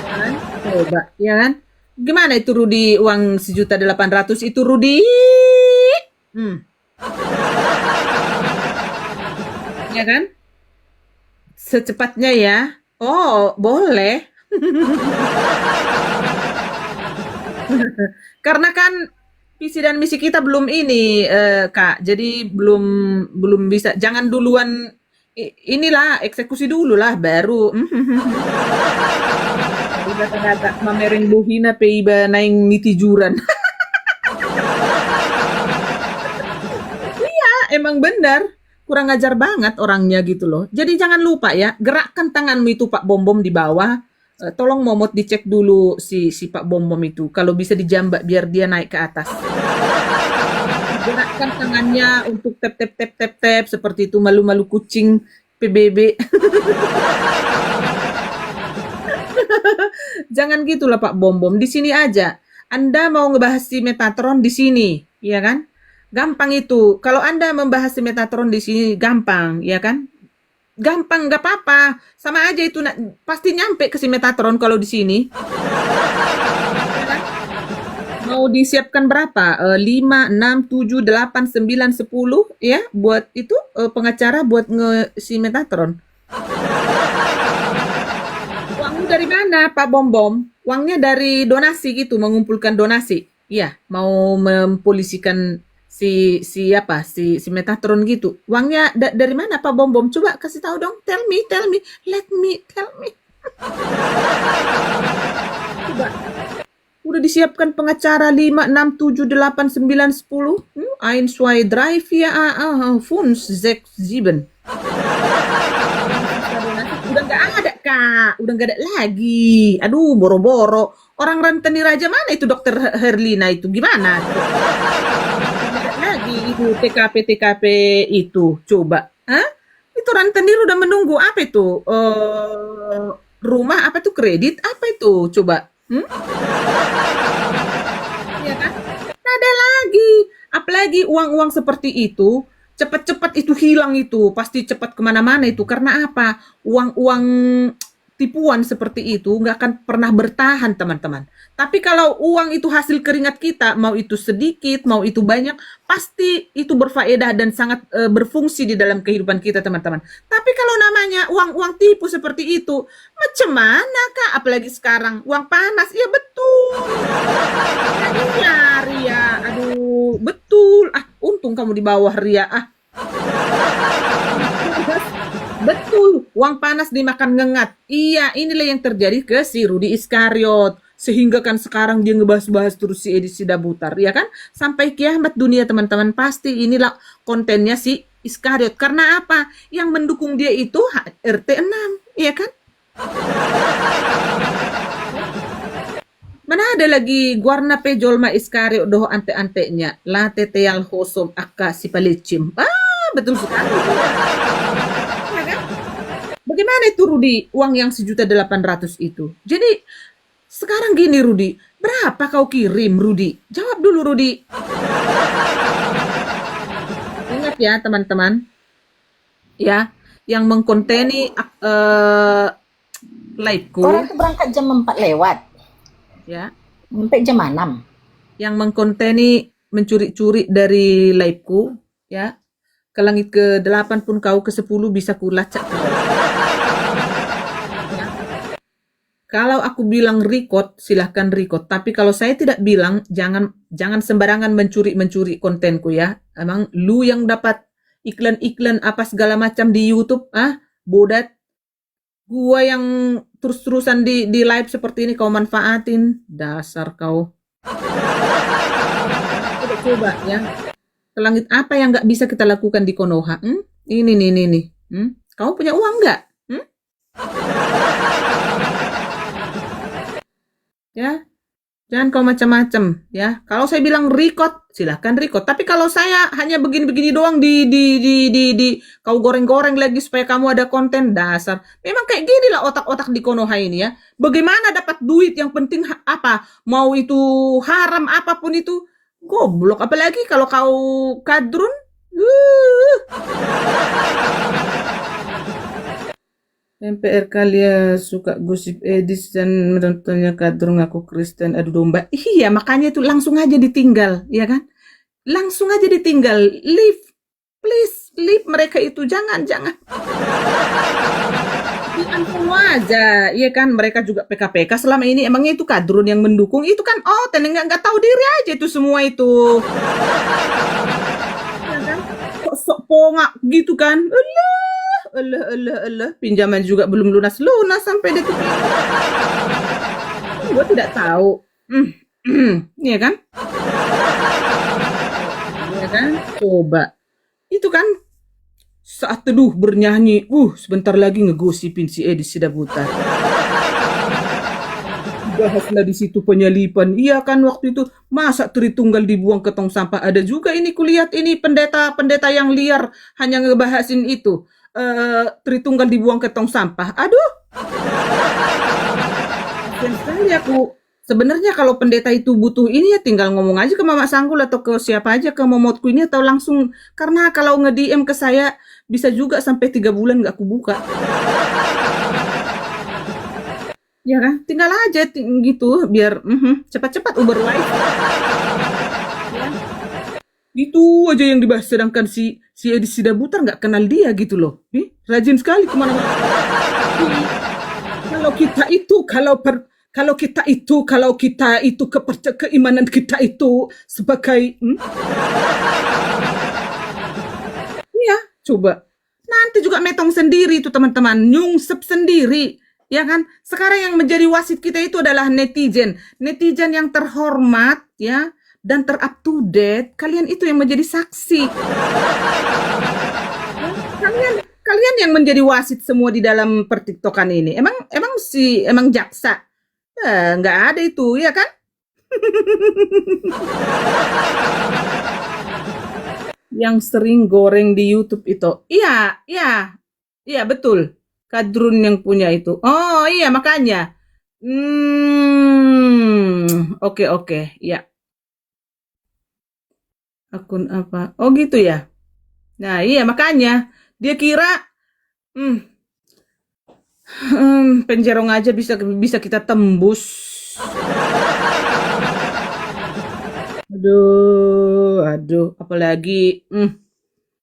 kan? Coba ya kan gimana itu Rudi uang 1.800.000 itu Rudi ya kan secepatnya ya. Oh, boleh. Karena kan visi dan misi kita belum ini, Kak. Jadi belum bisa. Jangan duluan inilah eksekusi dulu lah baru data-data mamereng buhina pe iba naing nitijuran. Emang benar, kurang ajar banget orangnya gitu loh. Jadi jangan lupa ya, gerakkan tanganmu itu Pak Bom Bom di bawah. Tolong Momot dicek dulu si Pak Bom Bom itu. Kalau bisa dijambak biar dia naik ke atas. Gerakkan tangannya untuk tap tap tap tap tap seperti itu, malu-malu kucing PBB. Jangan gitulah Pak Bom Bom. Di sini aja. Anda mau ngebahas si Metatron di sini, ya kan? Gampang itu. Kalau Anda membahas si Metatron di sini gampang, ya kan? Gampang, nggak apa-apa. Sama aja itu pasti nyampe ke si Metatron kalau di sini. Ya kan? Mau disiapkan berapa? 5, 6, 7, 8, 9, 10 ya buat itu pengacara buat si Metatron. Uangnya dari mana Pak Bom Bom? Uangnya dari donasi gitu, mengumpulkan donasi. Iya, mau mempolisikan si Metatron gitu. Uangnya dari mana Pak Bom Bom? Coba kasih tahu dong. Tell me, let me, tell me. Coba. Udah disiapkan pengacara 5, 6, 7, 8, 9, 10. 1, 2, 3, 4, 5, 6, 7. Udah nggak ada Kak, udah nggak ada lagi. Aduh, boro-boro. Orang rentenir aja mana itu Dokter Herlina itu gimana? Nggak lagi itu TKP itu, coba. Hah? Itu rentenir udah menunggu apa itu? Rumah apa tuh kredit? Apa itu? Coba. Ya kan? Nggak ada lagi. Apalagi uang-uang seperti itu. Cepat-cepat itu hilang itu, pasti cepat kemana-mana itu. Karena apa? Uang-uang tipuan seperti itu nggak akan pernah bertahan, teman-teman. Tapi kalau uang itu hasil keringat kita, mau itu sedikit, mau itu banyak, pasti itu berfaedah dan sangat berfungsi di dalam kehidupan kita, teman-teman. Tapi kalau namanya uang-uang tipu seperti itu, macam mana, Kak? Apalagi sekarang, uang panas, ya betul. Iya, Ria, aduh, betul. Untung kamu di bawah, Ria. Betul, uang panas dimakan ngengat. Iya, inilah yang terjadi ke si Rudy Iskariot. Sehingga kan sekarang dia ngebahas-bahas terus si Edi Sidabutar, ya kan? Sampai kiamat dunia, teman-teman. Pasti inilah kontennya si Iskariot. Karena apa? Yang mendukung dia itu RT 6, ya kan? Mana ada lagi guarna pejolma Iskariot doh ante-antenya. La teteal hosom akka si palicim. Betul sekali. Ya kan? Bagaimana itu Rudi uang yang 1.800.000 itu? Jadi sekarang gini Rudi, berapa kau kirim Rudi? Jawab dulu Rudi. Ingat ya teman-teman, ya yang mengkonteni liveku. Orang itu berangkat jam 4 lewat, Ya, sampai jam 6. yang mengkonteni mencuri-curi dari liveku, ya. Ke langit ke-8 pun kau, ke-10 bisa kulacak kau. Ya. Kalau aku bilang record, silahkan record. Tapi kalau saya tidak bilang, jangan sembarangan mencuri kontenku ya. Emang lu yang dapat iklan-iklan apa segala macam di YouTube, bodat. Gua yang terus-terusan di live seperti ini kau manfaatin. Dasar kau. Coba ya. Ke langit apa yang nggak bisa kita lakukan di Konoha? Ini nih. Kamu punya uang nggak? Ya, jangan kau macam-macam ya. Kalau saya bilang record, silahkan record. Tapi kalau saya hanya begini-begini doang di kau goreng-goreng lagi supaya kamu ada konten, dasar. Memang kayak gini lah otak-otak di Konoha ini ya. Bagaimana dapat duit? Yang penting apa? Mau itu haram apapun itu. Goblok, apalagi kalau kau kadrun. MPR kalian suka gosip edis dan menontonnya kadrun ngaku Kristen adu domba. Iya, makanya itu langsung aja ditinggal, ya kan? Langsung aja ditinggal. Leave, please, leave mereka itu. Jangan. Unfollow aja, iya kan? Mereka juga PKPK selama ini. Emangnya itu kadrun yang mendukung? Itu kan nggak tahu diri aja itu semua itu. Ya kan? Kok sok pongak gitu kan? Allah. Pinjaman juga belum lunas sampai detik ini. Gue tidak tahu. Iya kan? Iya kan? Coba. Itu kan saat teduh bernyanyi, sebentar lagi ngegosipin si Edi Sidabutar. Bahaslah di situ penyalipan. Iya kan waktu itu masa Tritunggal dibuang ke tong sampah. Ada juga ini kulihat ini pendeta-pendeta yang liar hanya ngebahasin itu. Tritunggal dibuang ke tong sampah. Aduh, kasian sekali aku. Sebenarnya kalau pendeta itu butuh ini ya tinggal ngomong aja ke Mama Sanggul atau ke siapa aja, ke momotku ini atau langsung. Karena kalau nge-DM ke saya bisa juga sampai 3 bulan nggak aku buka. Ya kan? Tinggal aja gitu biar cepat-cepat Uber live. Ya. Itu aja yang dibahas sedangkan si Edi Sidabutar nggak kenal dia gitu loh. Rajin sekali kemana-mana. Kalau kita itu kalau kita itu keimanan kita itu sebagai ya coba nanti juga metong sendiri itu teman-teman, nyungsep sendiri. Ya kan? Sekarang yang menjadi wasit kita itu adalah netizen. Netizen yang terhormat ya dan ter-up to date. Kalian itu yang menjadi saksi. Kalian yang menjadi wasit semua di dalam pertiktokan ini. Emang jaksa. Nggak ada itu, ya kan? Yang sering goreng di YouTube itu. Iya, betul. Kadrun yang punya itu. Oh iya makanya. Oke, ya. Akun apa? Oh gitu ya. Nah iya makanya dia kira penjerong aja bisa kita tembus. Aduh, apalagi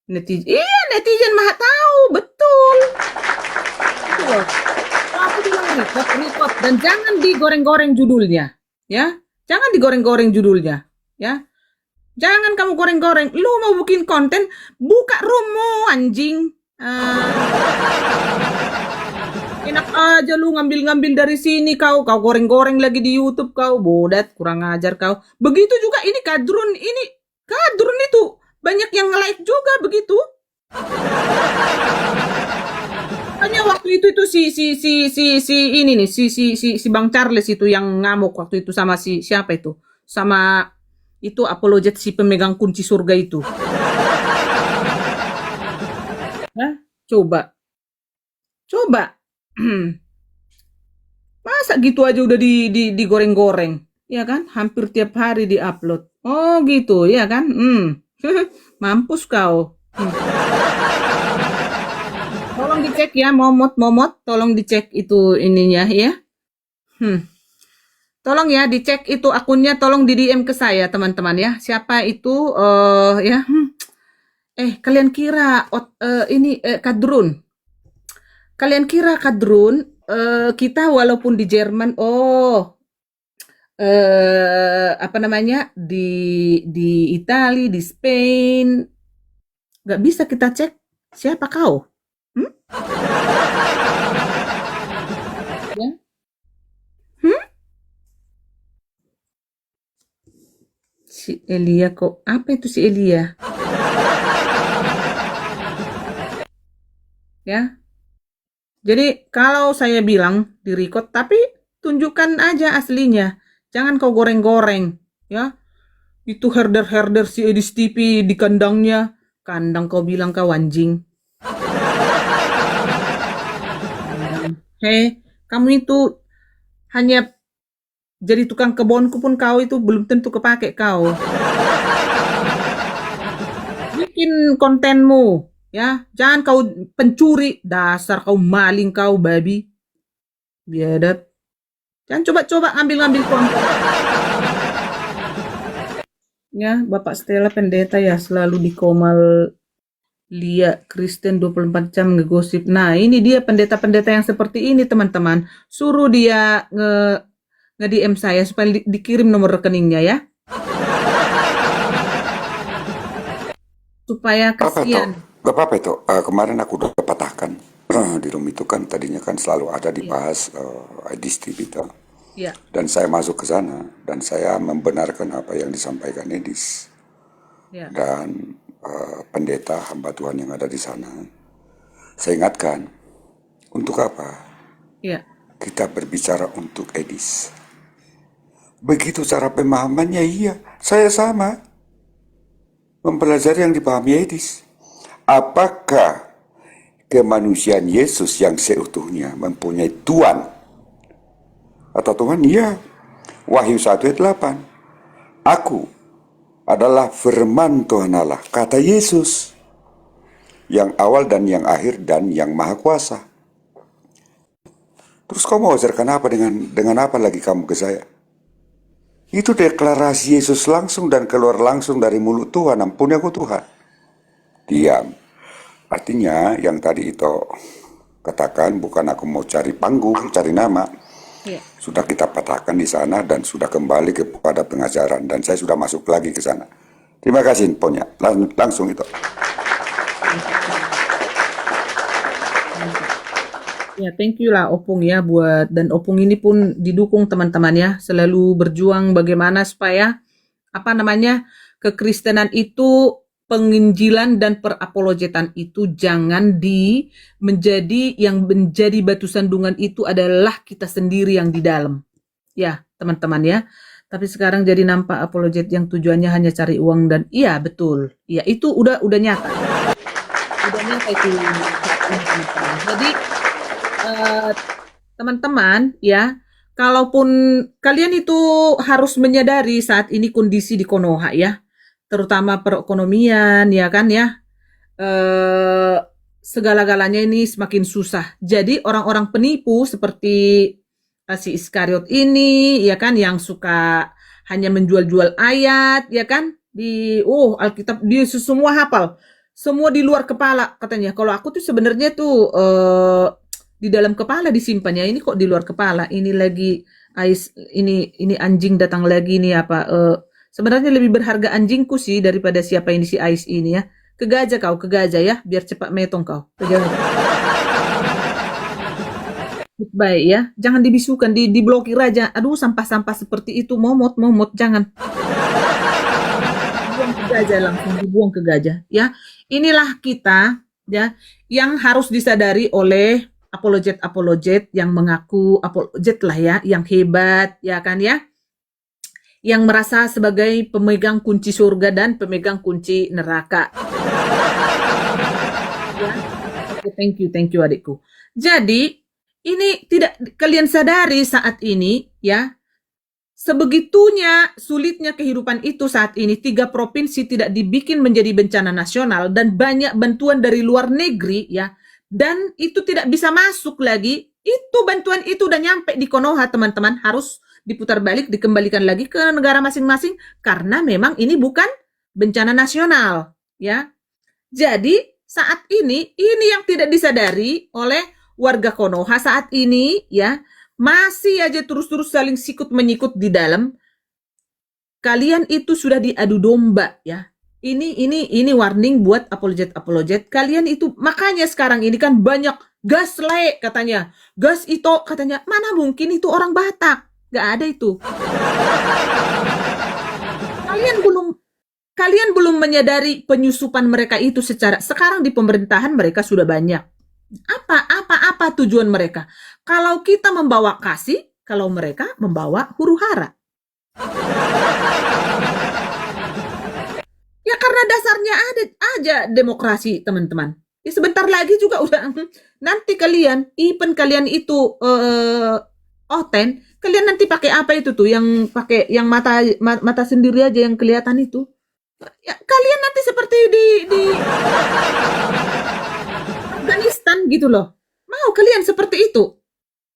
netizen. Iya netizen mah tahu betul. Loh. Aku bilang record dan jangan digoreng-goreng judulnya, ya. Jangan digoreng-goreng judulnya, ya. Jangan kamu goreng-goreng. Lu mau bikin konten, buka roommu anjing. Enak aja lu ngambil-ngambil dari sini kau goreng-goreng lagi di YouTube kau. Bodat, kurang ajar kau. Begitu juga ini kadrun itu banyak yang nge-like juga begitu. Hanya waktu itu si ini nih si Bang Charles itu yang ngamuk waktu itu sama si siapa itu? Sama itu apologet si pemegang kunci surga itu. Hah? Coba. Masa gitu aja udah digoreng-goreng, ya kan? Hampir tiap hari diupload. Oh gitu, ya kan? Mampus kau. Tolong dicek ya, momot, tolong dicek itu ininya ya. Tolong ya dicek itu akunnya, tolong di DM ke saya teman-teman ya. Siapa itu ya? Kalian kira Kadrun? Kalian kira Kadrun kita walaupun di Jerman, apa namanya di Italia, di Spain, nggak bisa kita cek siapa kau? Ya? Si Elia kok? Apa itu si Elia? Ya. Jadi kalau saya bilang di record, tapi tunjukkan aja aslinya. Jangan kau goreng-goreng, ya. Itu herder si Edis TV di kandangnya. Kandang kau bilang kau anjing. Kamu itu hanya jadi tukang kebonku pun kau itu belum tentu kepake kau. Bikin kontenmu. Ya, jangan kau pencuri, dasar kau maling kau babi. Biadab. Jangan coba-coba ambil-ambil konten. Ya, Bapak Stella pendeta ya selalu di Komal Lia Kristen 24 jam ngegosip. Nah, ini dia pendeta-pendeta yang seperti ini, teman-teman. Suruh dia nge-DM saya supaya dikirim nomor rekeningnya ya. Supaya kasihan. Gak apa-apa itu, kemarin aku udah patahkan di room itu kan tadinya kan selalu ada dibahas distributor. Ya, Dan saya masuk ke sana dan saya membenarkan apa yang disampaikan Edis ya, dan pendeta hamba Tuhan yang ada di sana. Saya ingatkan, untuk apa ya, kita berbicara untuk Edis? Begitu cara pemahamannya, iya, saya sama mempelajari yang dipahami Edis. Apakah kemanusiaan Yesus yang seutuhnya mempunyai Tuhan atau Tuhan? Iya. Wahyu 1 ayat 8. Aku adalah firman Tuhan Allah, kata Yesus, yang awal dan yang akhir dan yang maha kuasa. Terus kau mau ajarkan apa dengan apa lagi kamu ke saya? Itu deklarasi Yesus langsung dan keluar langsung dari mulut Tuhan. Ampuni aku Tuhan. Diam. Artinya yang tadi itu katakan, bukan aku mau cari panggung, cari nama. ya. Sudah kita patahkan di sana dan sudah kembali kepada pengajaran. Dan saya sudah masuk lagi ke sana. Terima kasih infonya. Langsung itu. Ya, thank you lah Opung ya dan Opung ini pun didukung teman-teman ya, selalu berjuang bagaimana supaya kekristenan itu, penginjilan dan perapologetan itu jangan menjadi batu sandungan itu adalah kita sendiri yang di dalam. Ya, teman-teman ya. Tapi sekarang jadi nampak apologet yang tujuannya hanya cari uang dan iya betul. Ya, itu udah nyata. Udah nyata itu teman-teman. Jadi teman-teman ya, kalaupun kalian itu harus menyadari saat ini kondisi di Konoha ya, terutama perekonomian ya kan ya, segala-galanya ini semakin susah. Jadi orang-orang penipu seperti si Iskariot ini ya kan, yang suka hanya menjual-jual ayat ya kan, Alkitab dia semua hafal, semua di luar kepala katanya. Kalau aku tuh sebenarnya tuh di dalam kepala disimpannya, ini kok di luar kepala. Ini lagi ini anjing datang lagi nih sebenarnya lebih berharga anjingku sih daripada siapa ini si Ais ini ya. Ke gajah ya, biar cepat metong kau. Baik ya, jangan dibisukan, diblokir aja. Aduh, sampah-sampah seperti itu, momot, jangan. Dibuang ke gajah, langsung dibuang ke gajah ya. Inilah kita ya, yang harus disadari oleh apologet yang mengaku apologet lah ya, yang hebat ya kan ya, yang merasa sebagai pemegang kunci surga dan pemegang kunci neraka ya. Oke, thank you adikku. Jadi ini tidak kalian sadari saat ini ya, sebegitunya sulitnya kehidupan itu saat ini. 3 provinsi tidak dibikin menjadi bencana nasional dan banyak bantuan dari luar negeri ya, dan itu tidak bisa masuk lagi. Itu bantuan itu udah nyampe di Konoha teman-teman, harus diputar balik, dikembalikan lagi ke negara masing-masing karena memang ini bukan bencana nasional ya. Jadi saat ini yang tidak disadari oleh warga Konoha saat ini ya, masih aja terus-terus saling sikut menyikut di dalam. Kalian itu sudah diadu domba ya. Ini warning buat apologet. Kalian itu makanya sekarang ini kan banyak gas le katanya. Gas itu katanya, mana mungkin itu orang Batak. Gak ada itu. Kalian belum menyadari penyusupan mereka itu sekarang di pemerintahan mereka sudah banyak. Apa tujuan mereka? Kalau kita membawa kasih, kalau mereka membawa huru-hara. Ya karena dasarnya ada aja demokrasi, teman-teman. Ya sebentar lagi juga udah nanti kalian, even kalian itu oten, kalian nanti pakai apa itu tuh yang pakai yang mata sendiri aja yang kelihatan itu. Ya, kalian nanti seperti di Afghanistan gitu loh. Mau kalian seperti itu?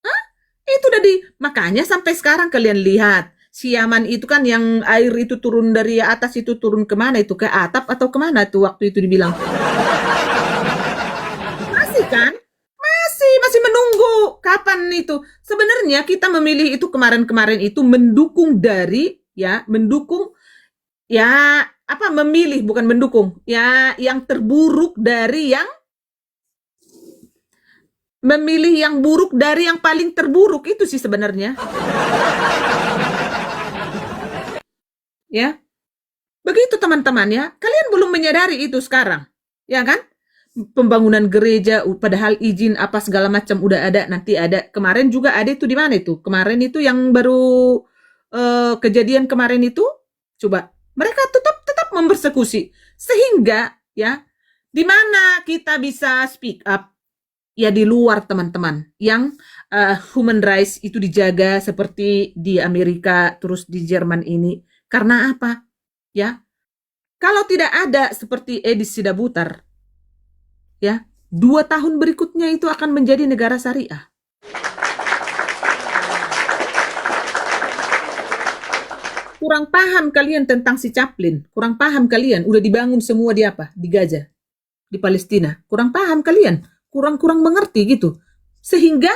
Hah? Itu udah makanya sampai sekarang kalian lihat si Yaman itu kan, yang air itu turun dari atas itu turun kemana itu, ke atap atau kemana tuh waktu itu dibilang? Masih kan? Masih menunggu kapan itu. Sebenarnya kita memilih itu kemarin-kemarin itu mendukung memilih bukan mendukung ya, yang terburuk dari yang memilih yang buruk dari yang paling terburuk itu sih sebenarnya. Ya, begitu teman-teman ya. Kalian belum menyadari itu sekarang, ya kan? Pembangunan gereja, padahal izin apa segala macam udah ada, nanti ada. Kemarin juga ada itu di mana itu? Kemarin itu yang baru kejadian kemarin itu, coba mereka tetap mempersekusi, sehingga ya di mana kita bisa speak up ya di luar teman-teman yang human rights itu dijaga seperti di Amerika terus di Jerman ini. Karena apa? Ya, kalau tidak ada seperti Edis Sidabutar, ya 2 tahun berikutnya itu akan menjadi negara syariah. Kurang paham kalian tentang si Chaplin, kurang paham kalian, udah dibangun semua di apa? Di Gaza, di Palestina. Kurang paham kalian, kurang mengerti gitu. Sehingga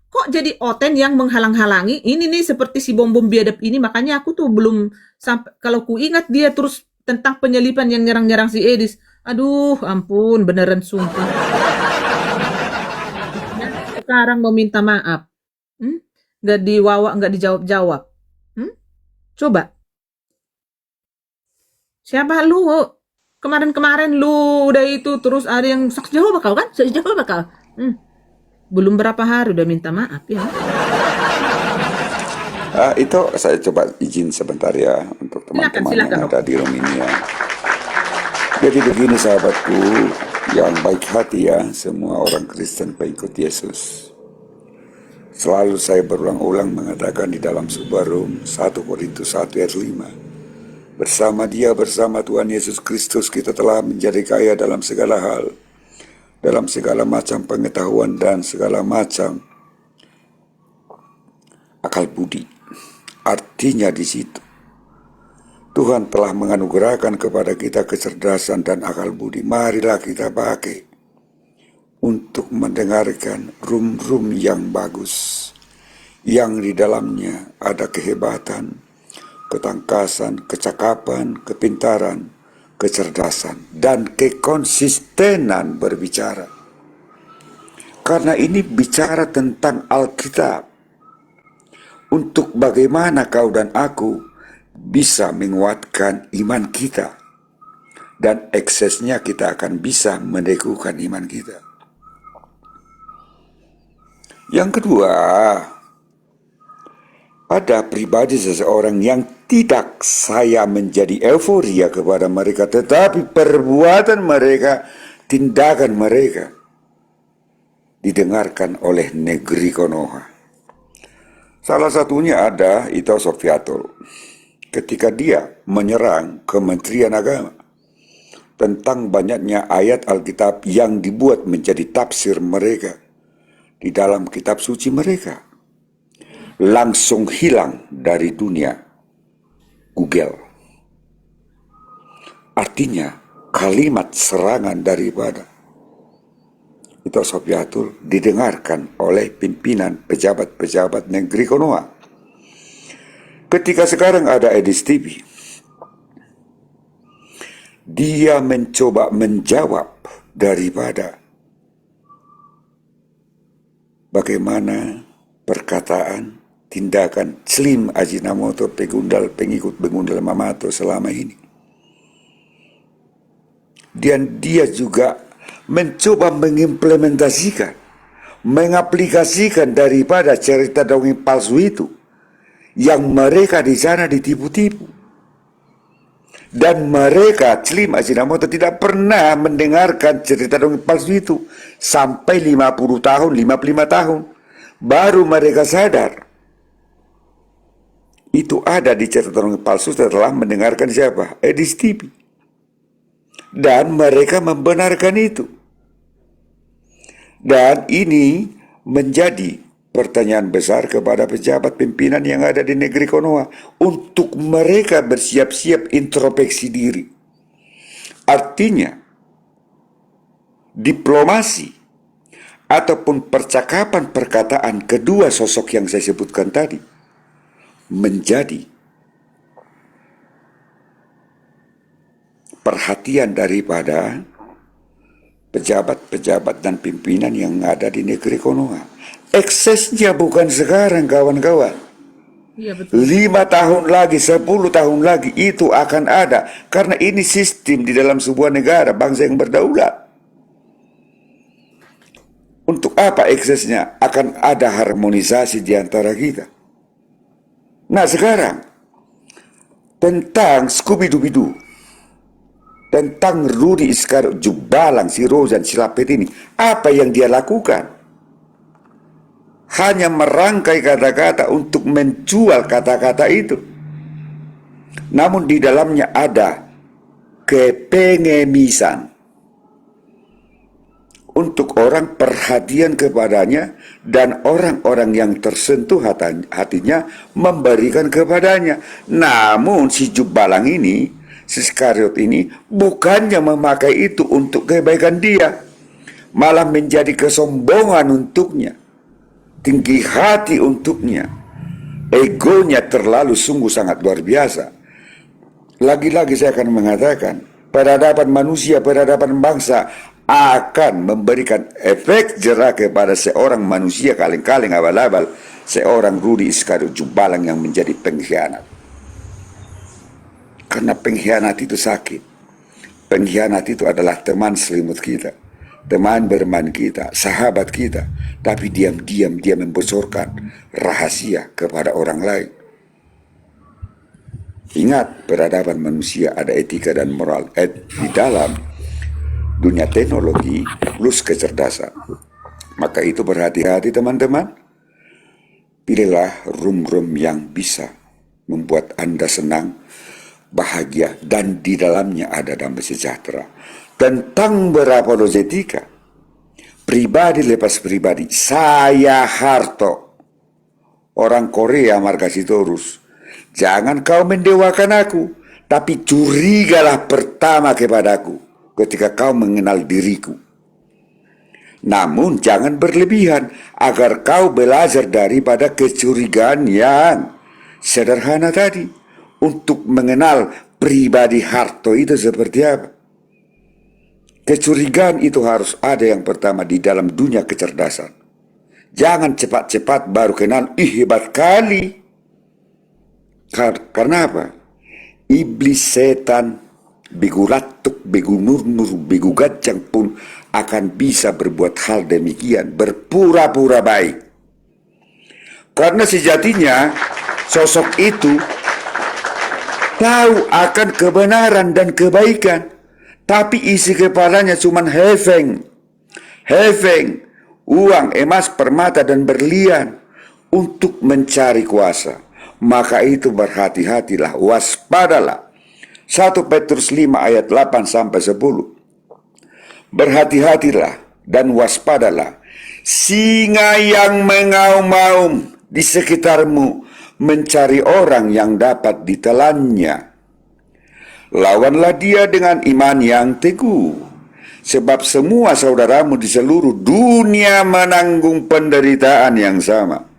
kok jadi Oten yang menghalang-halangi. Ini nih seperti si bom-bom biadab ini, makanya aku tuh belum sampai, kalau ku ingat dia terus tentang penyelipan yang nyerang-nyerang si Edis. Aduh, ampun, beneran sumpah. Ya, sekarang mau minta maaf. Nggak diwawa, nggak dijawab-jawab. Coba. Siapa lu? Kemarin-kemarin lu udah itu terus ada yang saksi jawab kau kan? Saksi jawab kau. Belum berapa hari udah minta maaf ya. Itu saya coba izin sebentar ya untuk teman-teman Silakan, yang ada di room ini ya. Jadi begini sahabatku yang baik hati ya, semua orang Kristen pengikut Yesus. Selalu saya berulang-ulang mengatakan di dalam sebuah room 1 Korintus 1 ayat 5. Bersama Dia, bersama Tuhan Yesus Kristus kita telah menjadi kaya dalam segala hal, dalam segala macam pengetahuan dan segala macam akal budi. Artinya di situ Tuhan telah menganugerahkan kepada kita kecerdasan dan akal budi. Marilah kita pakai untuk mendengarkan room-room yang bagus, yang di dalamnya ada kehebatan, ketangkasan, kecakapan, kepintaran, kecerdasan, dan kekonsistenan berbicara. Karena ini bicara tentang Alkitab, untuk bagaimana kau dan aku bisa menguatkan iman kita, dan eksesnya kita akan bisa meneguhkan iman kita. Yang kedua, ada pribadi seseorang yang tidak saya menjadi euforia kepada mereka, tetapi perbuatan mereka, tindakan mereka didengarkan oleh negeri Konoha. Salah satunya ada Ito Sofiatul. Ketika dia menyerang Kementerian Agama tentang banyaknya ayat Alkitab yang dibuat menjadi tafsir mereka di dalam kitab suci mereka, langsung hilang dari dunia Google. Artinya kalimat serangan daripada Ito Sofiatul didengarkan oleh pimpinan pejabat-pejabat negeri Konoha. Ketika sekarang ada Edis TV, dia mencoba menjawab daripada bagaimana perkataan, tindakan Slim Ajinomoto pengikut Begundal Mamato selama ini. Dan dia juga mencoba mengimplementasikan, mengaplikasikan daripada cerita dongeng palsu itu yang mereka di sana ditipu-tipu. Dan mereka, Slim Ajinomoto, tidak pernah mendengarkan cerita dongeng palsu itu sampai 50 tahun, 55 tahun. Baru mereka sadar itu ada di cerita dongeng palsu setelah mendengarkan siapa? Edis TV. Dan mereka membenarkan itu. Dan ini menjadi pertanyaan besar kepada pejabat pimpinan yang ada di negeri Konoha untuk mereka bersiap-siap introspeksi diri. Artinya, diplomasi ataupun percakapan perkataan kedua sosok yang saya sebutkan tadi menjadi perhatian daripada pejabat-pejabat dan pimpinan yang ada di negeri Konoha. Eksesnya bukan sekarang, kawan-kawan. Iya betul. 5 tahun lagi, 10 tahun lagi itu akan ada. Karena ini sistem di dalam sebuah negara, bangsa yang berdaulat. Untuk apa eksesnya? Akan ada harmonisasi di antara kita. Nah sekarang, tentang Scooby-Doo, tentang Rudi Iskariot, Jubalang, si Rozan, si Lapet ini, apa yang dia lakukan? Hanya merangkai kata-kata untuk menjual kata-kata itu. Namun di dalamnya ada kepengemisan untuk orang perhatian kepadanya dan orang-orang yang tersentuh hatinya memberikan kepadanya. Namun si Jubalang ini, si Iskariot ini bukannya memakai itu untuk kebaikan dia, malah menjadi kesombongan untuknya, tinggi hati untuknya, egonya terlalu sungguh sangat luar biasa. Lagi-lagi saya akan mengatakan, peradaban manusia, peradaban bangsa akan memberikan efek jerah kepada seorang manusia kaleng-kaleng abal-abal, seorang Rudi Iskariot Jubalang yang menjadi pengkhianat. Karena pengkhianat itu sakit. Pengkhianat itu adalah teman selimut kita, teman bermain kita, sahabat kita, tapi diam-diam dia membocorkan rahasia kepada orang lain. Ingat, peradaban manusia ada etika dan moral di dalam dunia teknologi plus kecerdasan. Maka itu berhati-hati teman-teman. Pilihlah room-room yang bisa membuat Anda senang, bahagia, dan di dalamnya ada damai sejahtera. Tentang berapologetika, pribadi lepas pribadi, saya Harto, orang Korea Margasitorus, jangan kau mendewakan aku, tapi curigalah pertama kepadaku ketika kau mengenal diriku. Namun jangan berlebihan, agar kau belajar daripada kecurigaan yang sederhana tadi, untuk mengenal pribadi Harto itu seperti apa. Kecurigaan itu harus ada yang pertama di dalam dunia kecerdasan. Jangan cepat-cepat baru kenal, ih hebat kali. Karena apa? Iblis, setan, begu latuk, begu nur-nur, begu gajang pun akan bisa berbuat hal demikian, berpura-pura baik. Karena sejatinya sosok itu tahu akan kebenaran dan kebaikan, tapi isi kepalanya cuma heveng, uang, emas, permata, dan berlian untuk mencari kuasa. Maka itu berhati-hatilah, waspadalah. 1 Petrus 5 ayat 8 sampai 10. Berhati-hatilah dan waspadalah. Singa yang mengaum-ngaum di sekitarmu mencari orang yang dapat ditelannya. Lawanlah dia dengan iman yang teguh, sebab semua saudaramu di seluruh dunia menanggung penderitaan yang sama.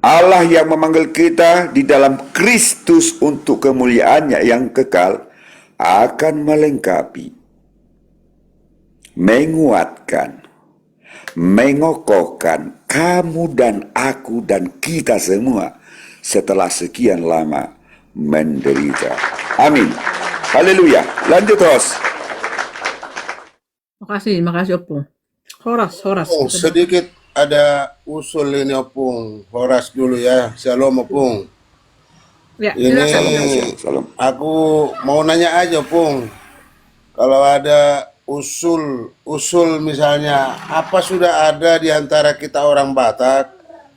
Allah yang memanggil kita di dalam Kristus untuk kemuliaannya yang kekal akan melengkapi, menguatkan, mengokohkan kamu dan aku dan kita semua setelah sekian lama menderita. Amin. Haleluya. Lanjut, host. Makasih Opung. Horas. Sedikit ada usul ini Opung. Horas dulu ya. Shalom Opung. Ya, Ini silakan. Salam. aku mau nanya aja Opung. Kalau ada usul misalnya, apa sudah ada di antara kita orang Batak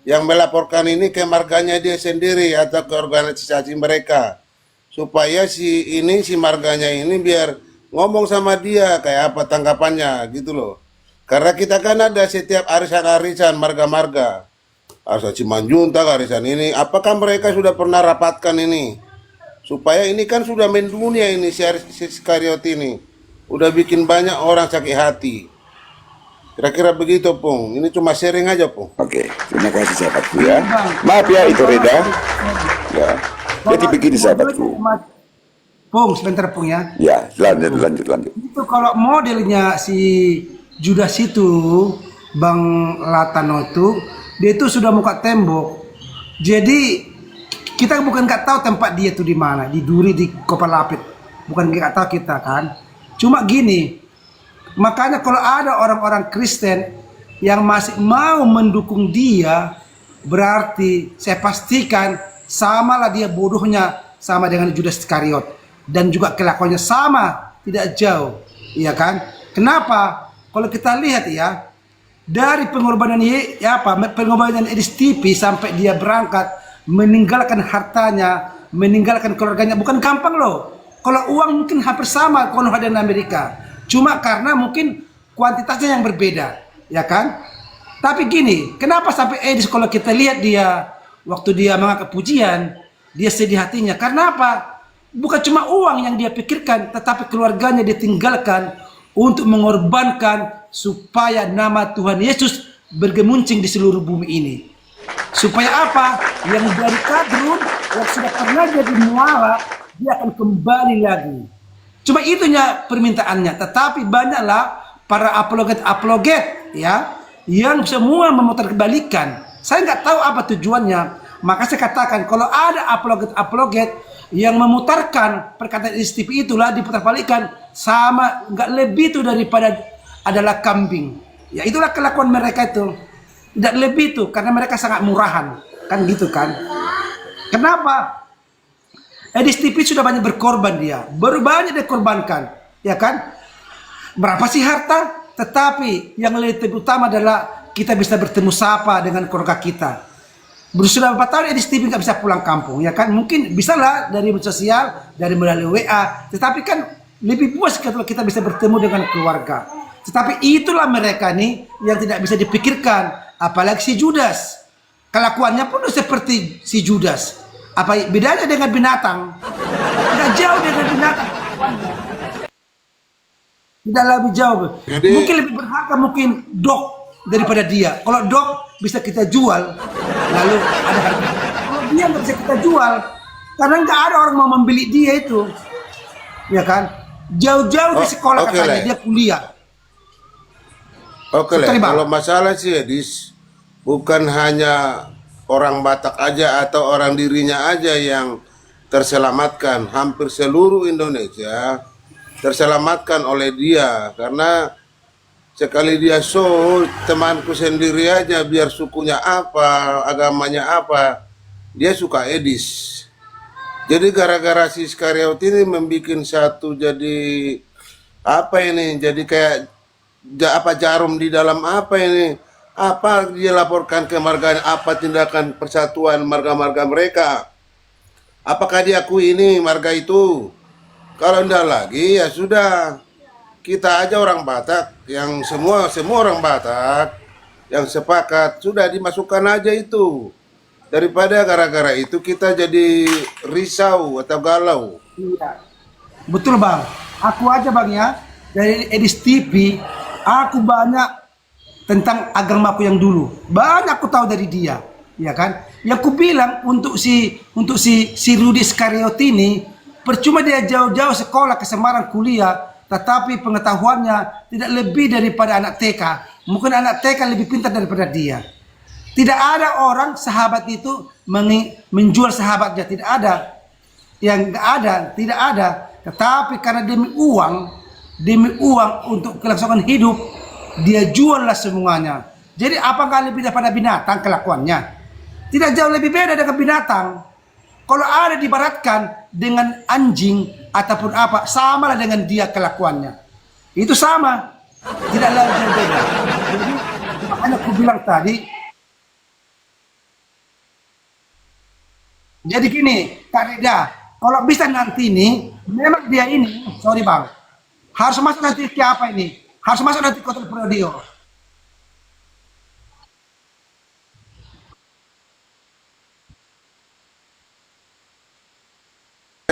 yang melaporkan ini ke marganya dia sendiri atau ke organisasi mereka, supaya si marganya ini biar ngomong sama dia kayak apa tanggapannya gitu loh. Karena kita kan ada setiap arisan-arisan marga-marga, asal Cimanjuntak, arisan ini, apakah mereka sudah pernah rapatkan ini? Supaya ini kan sudah mendunia ini si Iskariot ini, udah bikin banyak orang sakit hati. Kira-kira begitu Pung, ini cuma sharing aja Pung. Oke, terima kasih sahabatku ya. Maaf ya itu Reda. Ya. Jadi begini sahabatku. Pung, sebentar Pung ya. Ya, lanjut. Itu kalau modelnya si Judas itu, Bang Latano itu, dia itu sudah muka tembok. Jadi kita bukan nggak tahu tempat dia itu di mana, di Duri, di Kopalapit. Bukan nggak tahu kita kan. Cuma gini, makanya kalau ada orang-orang Kristen yang masih mau mendukung dia, berarti saya pastikan samalah dia bodohnya sama dengan Judas Iskariot. Dan juga kelakuannya sama, tidak jauh, iya kan? Kenapa? Kalau kita lihat ya, dari pengorbanan pengorbanan EDSTP sampai dia berangkat, meninggalkan hartanya, meninggalkan keluarganya, bukan gampang loh. Kalau uang mungkin hampir sama Konoha dan Amerika, cuma karena mungkin kuantitasnya yang berbeda, ya kan? Tapi gini, kenapa sampai Edis kalau kita lihat dia waktu dia mengangkat pujian, dia sedih hatinya. Karena apa? Bukan cuma uang yang dia pikirkan, tetapi keluarganya dia tinggalkan untuk mengorbankan supaya nama Tuhan Yesus bergemuncing di seluruh bumi ini. Supaya apa? Yang dari kadrun, yang sudah pernah jadi muara, dia akan kembali lagi. Cuma itunya permintaannya. Tetapi banyaklah para apologet ya, yang semua memutarkebalikan. Saya nggak tahu apa tujuannya. Maka saya katakan kalau ada apologet yang memutarkan perkataan EDSTP itulah diputarbalikkan sama nggak lebih itu daripada adalah kambing. Ya itulah kelakuan mereka itu. Tidak lebih itu karena mereka sangat murahan kan gitu kan. Kenapa? EDSTP sudah banyak berkorban dia, baru banyak dikorbankan, ya kan? Berapa sih harta? Tetapi yang lebih utama adalah kita bisa bertemu sapa dengan keluarga kita. Sudah berapa tahun EDSTP nggak bisa pulang kampung, ya kan? Mungkin bisa lah dari media sosial, dari melalui WA. Tetapi kan lebih puas kalau kita bisa bertemu dengan keluarga. Tetapi itulah mereka nih yang tidak bisa dipikirkan. Apalagi si Judas. Kelakuannya pun seperti si Judas. Apa bedanya dengan binatang? Tidak jauh dengan binatang. Tidak lebih jauh. Jadi, mungkin lebih berharga mungkin dog daripada dia. Kalau dog bisa kita jual, lalu ada harga. Kalau dia nggak bisa kita jual, karena nggak ada orang mau membeli dia itu, ya kan? Jauh-jauh di sekolah katanya dia kuliah. Oke lah, kalau masalah sih Edis, bukan hanya orang Batak aja atau orang dirinya aja yang terselamatkan. Hampir seluruh Indonesia terselamatkan oleh dia. Karena sekali dia temanku sendiri aja, biar sukunya apa, agamanya apa, dia suka Edis. Jadi gara-gara si Iskariot ini membuat satu jadi apa ini, jadi kayak jarum di dalam apa ini, apa dia laporkan ke marganya, apa tindakan persatuan marga-marga mereka, apakah diakui ini marga itu. Kalau enggak lagi ya sudah, kita aja orang Batak yang semua orang Batak yang sepakat sudah dimasukkan aja itu, daripada gara-gara itu kita jadi risau atau galau. Iya. Betul bang, aku aja bang ya dari EDSTP aku banyak tentang agamaku yang dulu, banyak aku tahu dari dia, ya kan? Yang aku bilang untuk si Rudi Iskariot ini, percuma dia jauh-jauh sekolah ke Semarang kuliah, tetapi pengetahuannya tidak lebih daripada anak TK. Mungkin anak TK lebih pintar daripada dia. Tidak ada orang sahabat itu menjual sahabatnya, tidak ada. Yang nggak ada, tidak ada. Tetapi karena demi uang untuk kelangsungan hidup, dia juallah semuanya. Jadi apakah lebih daripada binatang kelakuannya? Tidak jauh lebih beda dengan binatang. Kalau ada dibaratkan dengan anjing ataupun apa, samalah dengan dia kelakuannya. Itu sama, tidak jauh berbeda. Jadi makanya aku bilang tadi. Jadi gini, Kak Rida, kalau bisa nanti ini, memang dia ini, sorry bang, harus masuk nanti ke apa ini? Harus masuk nanti ke Hotel Prodio.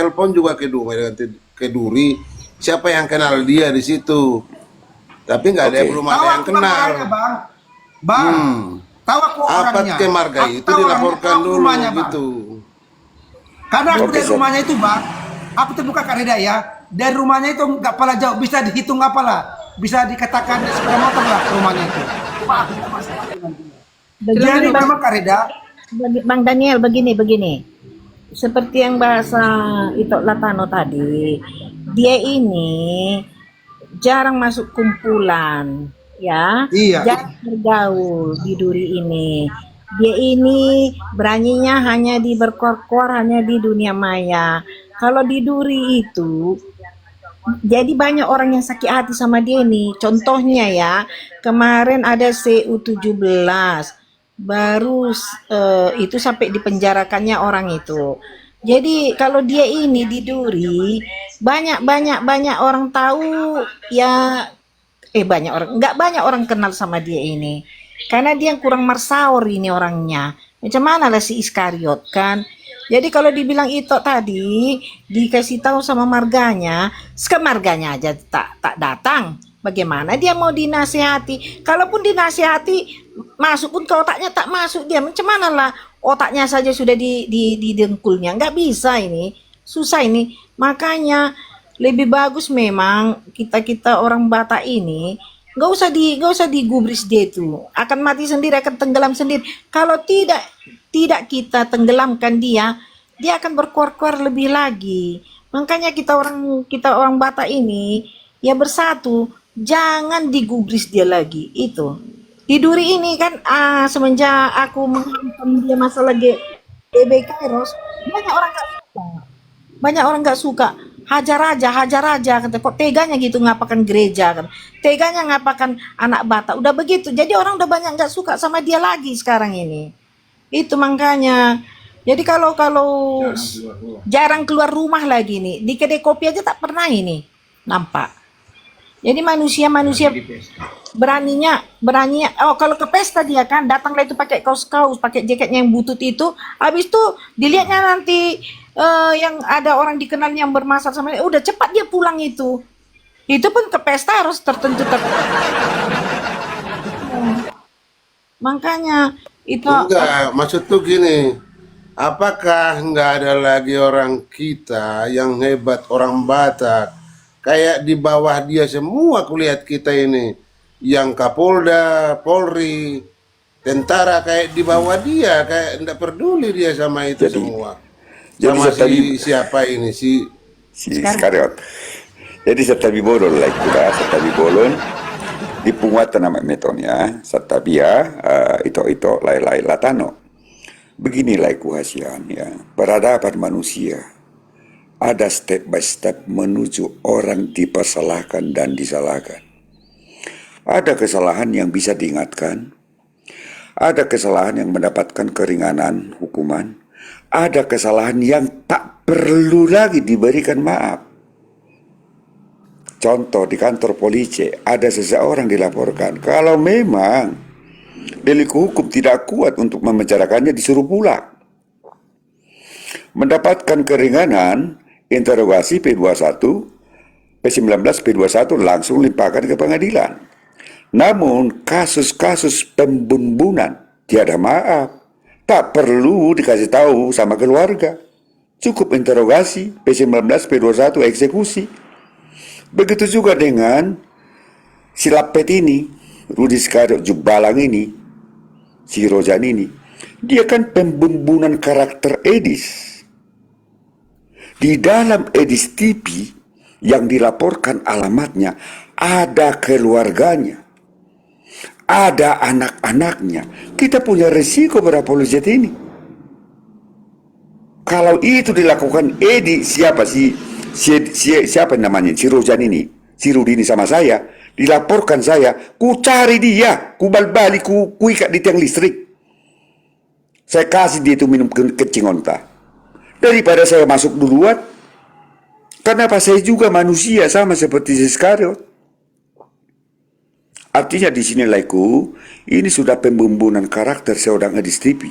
Telepon juga ke Duri, siapa yang kenal dia di situ? Tapi nggak ada, belum ada yang kenal. Bang, tahu aku orangnya. Apa ke marga itu dilaporkan dulu gitu. Karena aku dari rumahnya itu bang, aku terbuka Kak Reda ya. Dari rumahnya itu nggak pala jauh, bisa dihitung apalah, bisa dikatakan sepeda motor lah ke rumahnya itu. Pak, aku nggak masalah dengan dia. Jadi Begini, memang Kak Reda, Bang Daniel, begini. Seperti yang bahasa Ito Latano tadi, dia ini jarang masuk kumpulan, ya, iya, jarang bergaul di duri ini. Dia ini beraninya hanya di berkor-kor, hanya di dunia maya. Kalau di duri itu, jadi banyak orang yang sakit hati sama dia nih. Contohnya ya, kemarin ada CU17, baru itu sampai dipenjarakannya orang itu. Jadi kalau dia ini di duri, banyak orang tahu ya, banyak orang, nggak banyak orang kenal sama dia ini. Karena dia kurang marsaur ini orangnya. Macam mana lah si Iskariot kan? Jadi kalau dibilang itu tadi dikasih tahu sama marganya, marganya aja tak datang. Bagaimana dia mau dinasihati? Kalaupun dinasihati, masuk pun ke otaknya tak masuk dia. Macam mana lah otaknya saja sudah di dengkulnya. Nggak bisa ini, susah ini. Makanya lebih bagus memang kita orang Batak ini nggak usah digubris dia itu. Akan mati sendiri, akan tenggelam sendiri. Kalau tidak kita tenggelamkan dia akan berkuar-kuar lebih lagi. Makanya kita orang Batak ini ya bersatu, jangan digubris dia lagi. Itu di duri ini kan semenjak aku menghantam dia masalah GB Kairos, banyak orang nggak suka. Hajar aja kata, kok teganya gitu ngapakan gereja kan, teganya ngapakan anak Batak, udah begitu. Jadi orang udah banyak nggak suka sama dia lagi sekarang ini. Itu makanya. Jadi kalau jarang keluar rumah lagi nih, di kedai kopi aja tak pernah ini nampak. Jadi manusia beraninya, kalau ke pesta dia kan datanglah itu pakai kaos, pakai jaketnya yang butut itu. Habis itu dilihatnya nanti yang ada orang dikenalnya yang bermasalah sama dia, udah cepat dia pulang itu. Itu pun ke pesta harus tertentu. Makanya itu Enggak, maksud tuh gini, apakah nggak ada lagi orang kita yang hebat, orang Batak, kayak di bawah dia semua kulihat kita ini, yang Kapolda, Polri, tentara, kayak di bawah dia, kayak nggak peduli dia sama itu semua. Sama siapa ini, si Iskariot. Jadi setabi bolon lah itulah, setabi bolon di punguatan nama metonya satabia itu lai latano. Beginilah kuhasian ya, peradaban manusia ada step by step menuju orang dipersalahkan dan disalahkan. Ada kesalahan yang bisa diingatkan, ada kesalahan yang mendapatkan keringanan hukuman, ada kesalahan yang tak perlu lagi diberikan maaf. Contoh di kantor polisi, ada seseorang dilaporkan, kalau memang delik hukum tidak kuat untuk membicarakannya, disuruh pulang. Mendapatkan keringanan, interogasi P21, P19, P21 langsung limpahkan ke pengadilan. Namun kasus-kasus pembunbunan tiada maaf, tak perlu dikasih tahu sama keluarga. Cukup interogasi, P19, P21 eksekusi. Begitu juga dengan si Lapet ini, Rudi Iskariot Jubalang ini, si Rojan ini. Dia kan pembumbunan karakter Edis. Di dalam Edis TV yang dilaporkan alamatnya, ada keluarganya, ada anak-anaknya. Kita punya resiko berapologet ini. Kalau itu dilakukan Edi, siapa namanya, si Rojan ini, si Rudi ini sama saya, dilaporkan saya, ku cari dia, ku balik, ku ikat di tiang listrik. Saya kasih dia itu minum kencing onta. Daripada saya masuk duluan, kenapa saya juga manusia sama seperti Iskariot. Artinya di sini laiku, ini sudah pembumbunan karakter seorang Edis TV.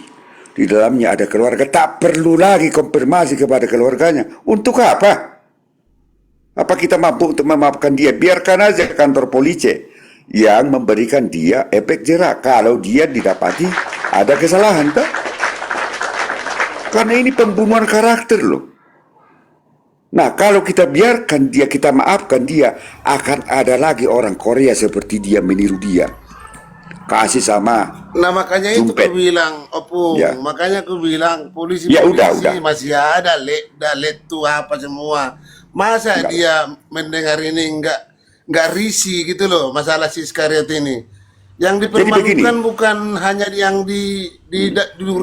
Di dalamnya ada keluarga, tak perlu lagi konfirmasi kepada keluarganya. Untuk apa? Apa kita mampu untuk memaafkan dia? Biarkan aja kantor polisi yang memberikan dia efek jerak kalau dia didapati ada kesalahan, tak? Karena ini pembunuhan karakter loh. Nah, kalau kita biarkan dia, kita maafkan dia, akan ada lagi orang Korea seperti dia meniru dia. Kasih sama Nah makanya itu dompet. aku bilang, Opung, Ya. makanya aku bilang Ya, udah. polisi masih ada letu apa semua. Masa Enggak. dia mendengar ini nggak risih gitu loh masalah si Iskariot ini. Yang Jadi begini, dipermalukan bukan hanya yang di di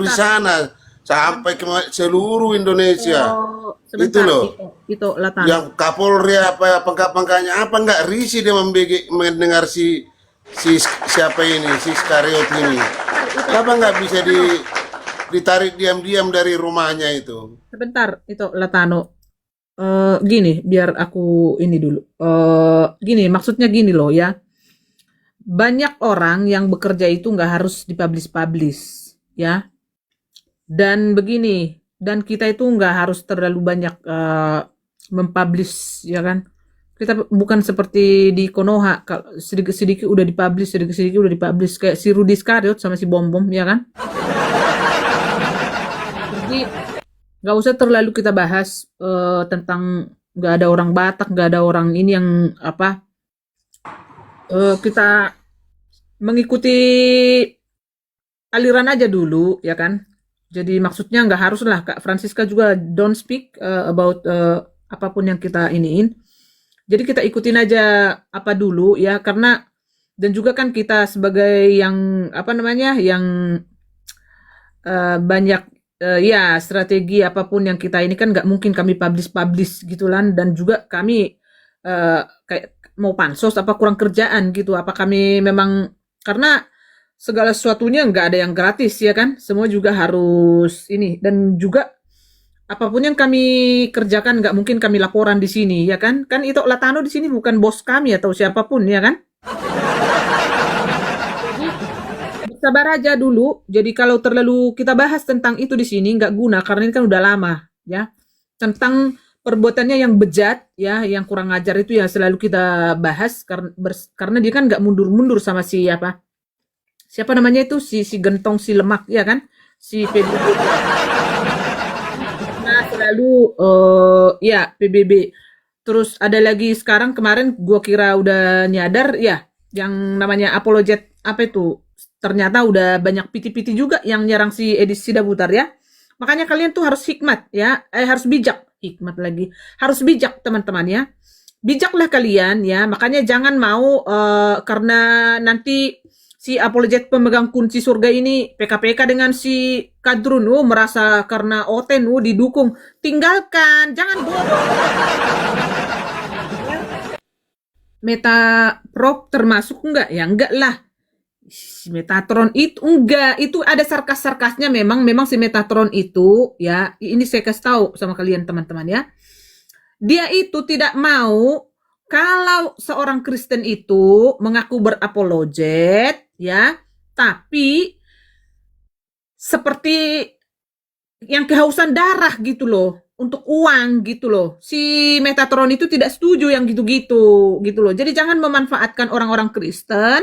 sana, sampai ke seluruh Indonesia. Oh, Itu sebentar, loh. itu Latano. Yang Kapolri apa pangkat-pangkatnya apa nggak risih dia mendengar siapa ini si Iskariot ini. Kenapa nggak bisa ditarik diam-diam dari rumahnya itu? Sebentar, itu Latano. Gini, biar aku ini dulu. Gini, maksudnya gini loh ya. Banyak orang yang bekerja itu nggak harus dipublish-publish, ya. Dan begini, dan kita itu nggak harus terlalu banyak mempublish, ya kan? Kita bukan seperti di Konoha, sedikit-sedikit udah dipublish, sedikit-sedikit udah dipublish kayak si Rudy Iskariot sama si Bom Bom, ya kan? Jadi nggak usah terlalu kita bahas tentang nggak ada orang Batak, nggak ada orang ini yang apa. Kita mengikuti aliran aja dulu, ya kan? Jadi maksudnya nggak harus lah, Kak Francisca juga don't speak about apapun yang kita iniin. Jadi kita ikutin aja apa dulu ya, karena dan juga kan kita sebagai yang apa namanya, yang banyak ya strategi apapun yang kita ini kan nggak mungkin kami publish gitu kan, dan juga kami kayak mau pansos apa kurang kerjaan gitu, apa kami memang karena segala sesuatunya nggak ada yang gratis ya kan, semua juga harus ini, dan juga apapun yang kami kerjakan nggak mungkin kami laporan di sini ya kan, itu Latano di sini bukan bos kami atau siapapun ya kan. Jadi sabar aja dulu. Jadi kalau terlalu kita bahas tentang itu di sini nggak guna, karena ini kan udah lama ya, tentang perbuatannya yang bejat ya, yang kurang ajar itu ya selalu kita bahas karena dia kan nggak mundur-mundur sama siapa namanya itu si gentong si lemak ya kan, si PBB. Nah, selalu ya PBB. Terus ada lagi sekarang, kemarin gua kira udah nyadar ya, yang namanya apologet apa itu, ternyata udah banyak piti-piti juga yang nyerang si Edis Sidabutar ya. Makanya kalian tuh harus hikmat ya, harus bijak. Hikmat lagi. Harus bijak teman-teman ya. Bijaklah kalian ya. Makanya jangan mau karena nanti si apologet pemegang kunci surga ini PKPK dengan si Kadrun merasa karena Oten didukung. Tinggalkan, jangan bodoh. Meta Prop termasuk enggak? Ya enggak lah. Si Metatron itu enggak, itu ada sarkas-sarkasnya memang si Metatron itu ya, ini saya kasih tahu sama kalian teman-teman ya. Dia itu tidak mau kalau seorang Kristen itu mengaku berapologet ya, tapi seperti yang kehausan darah gitu loh, untuk uang gitu loh. Si Metatron itu tidak setuju yang gitu-gitu loh. Jadi jangan memanfaatkan orang-orang Kristen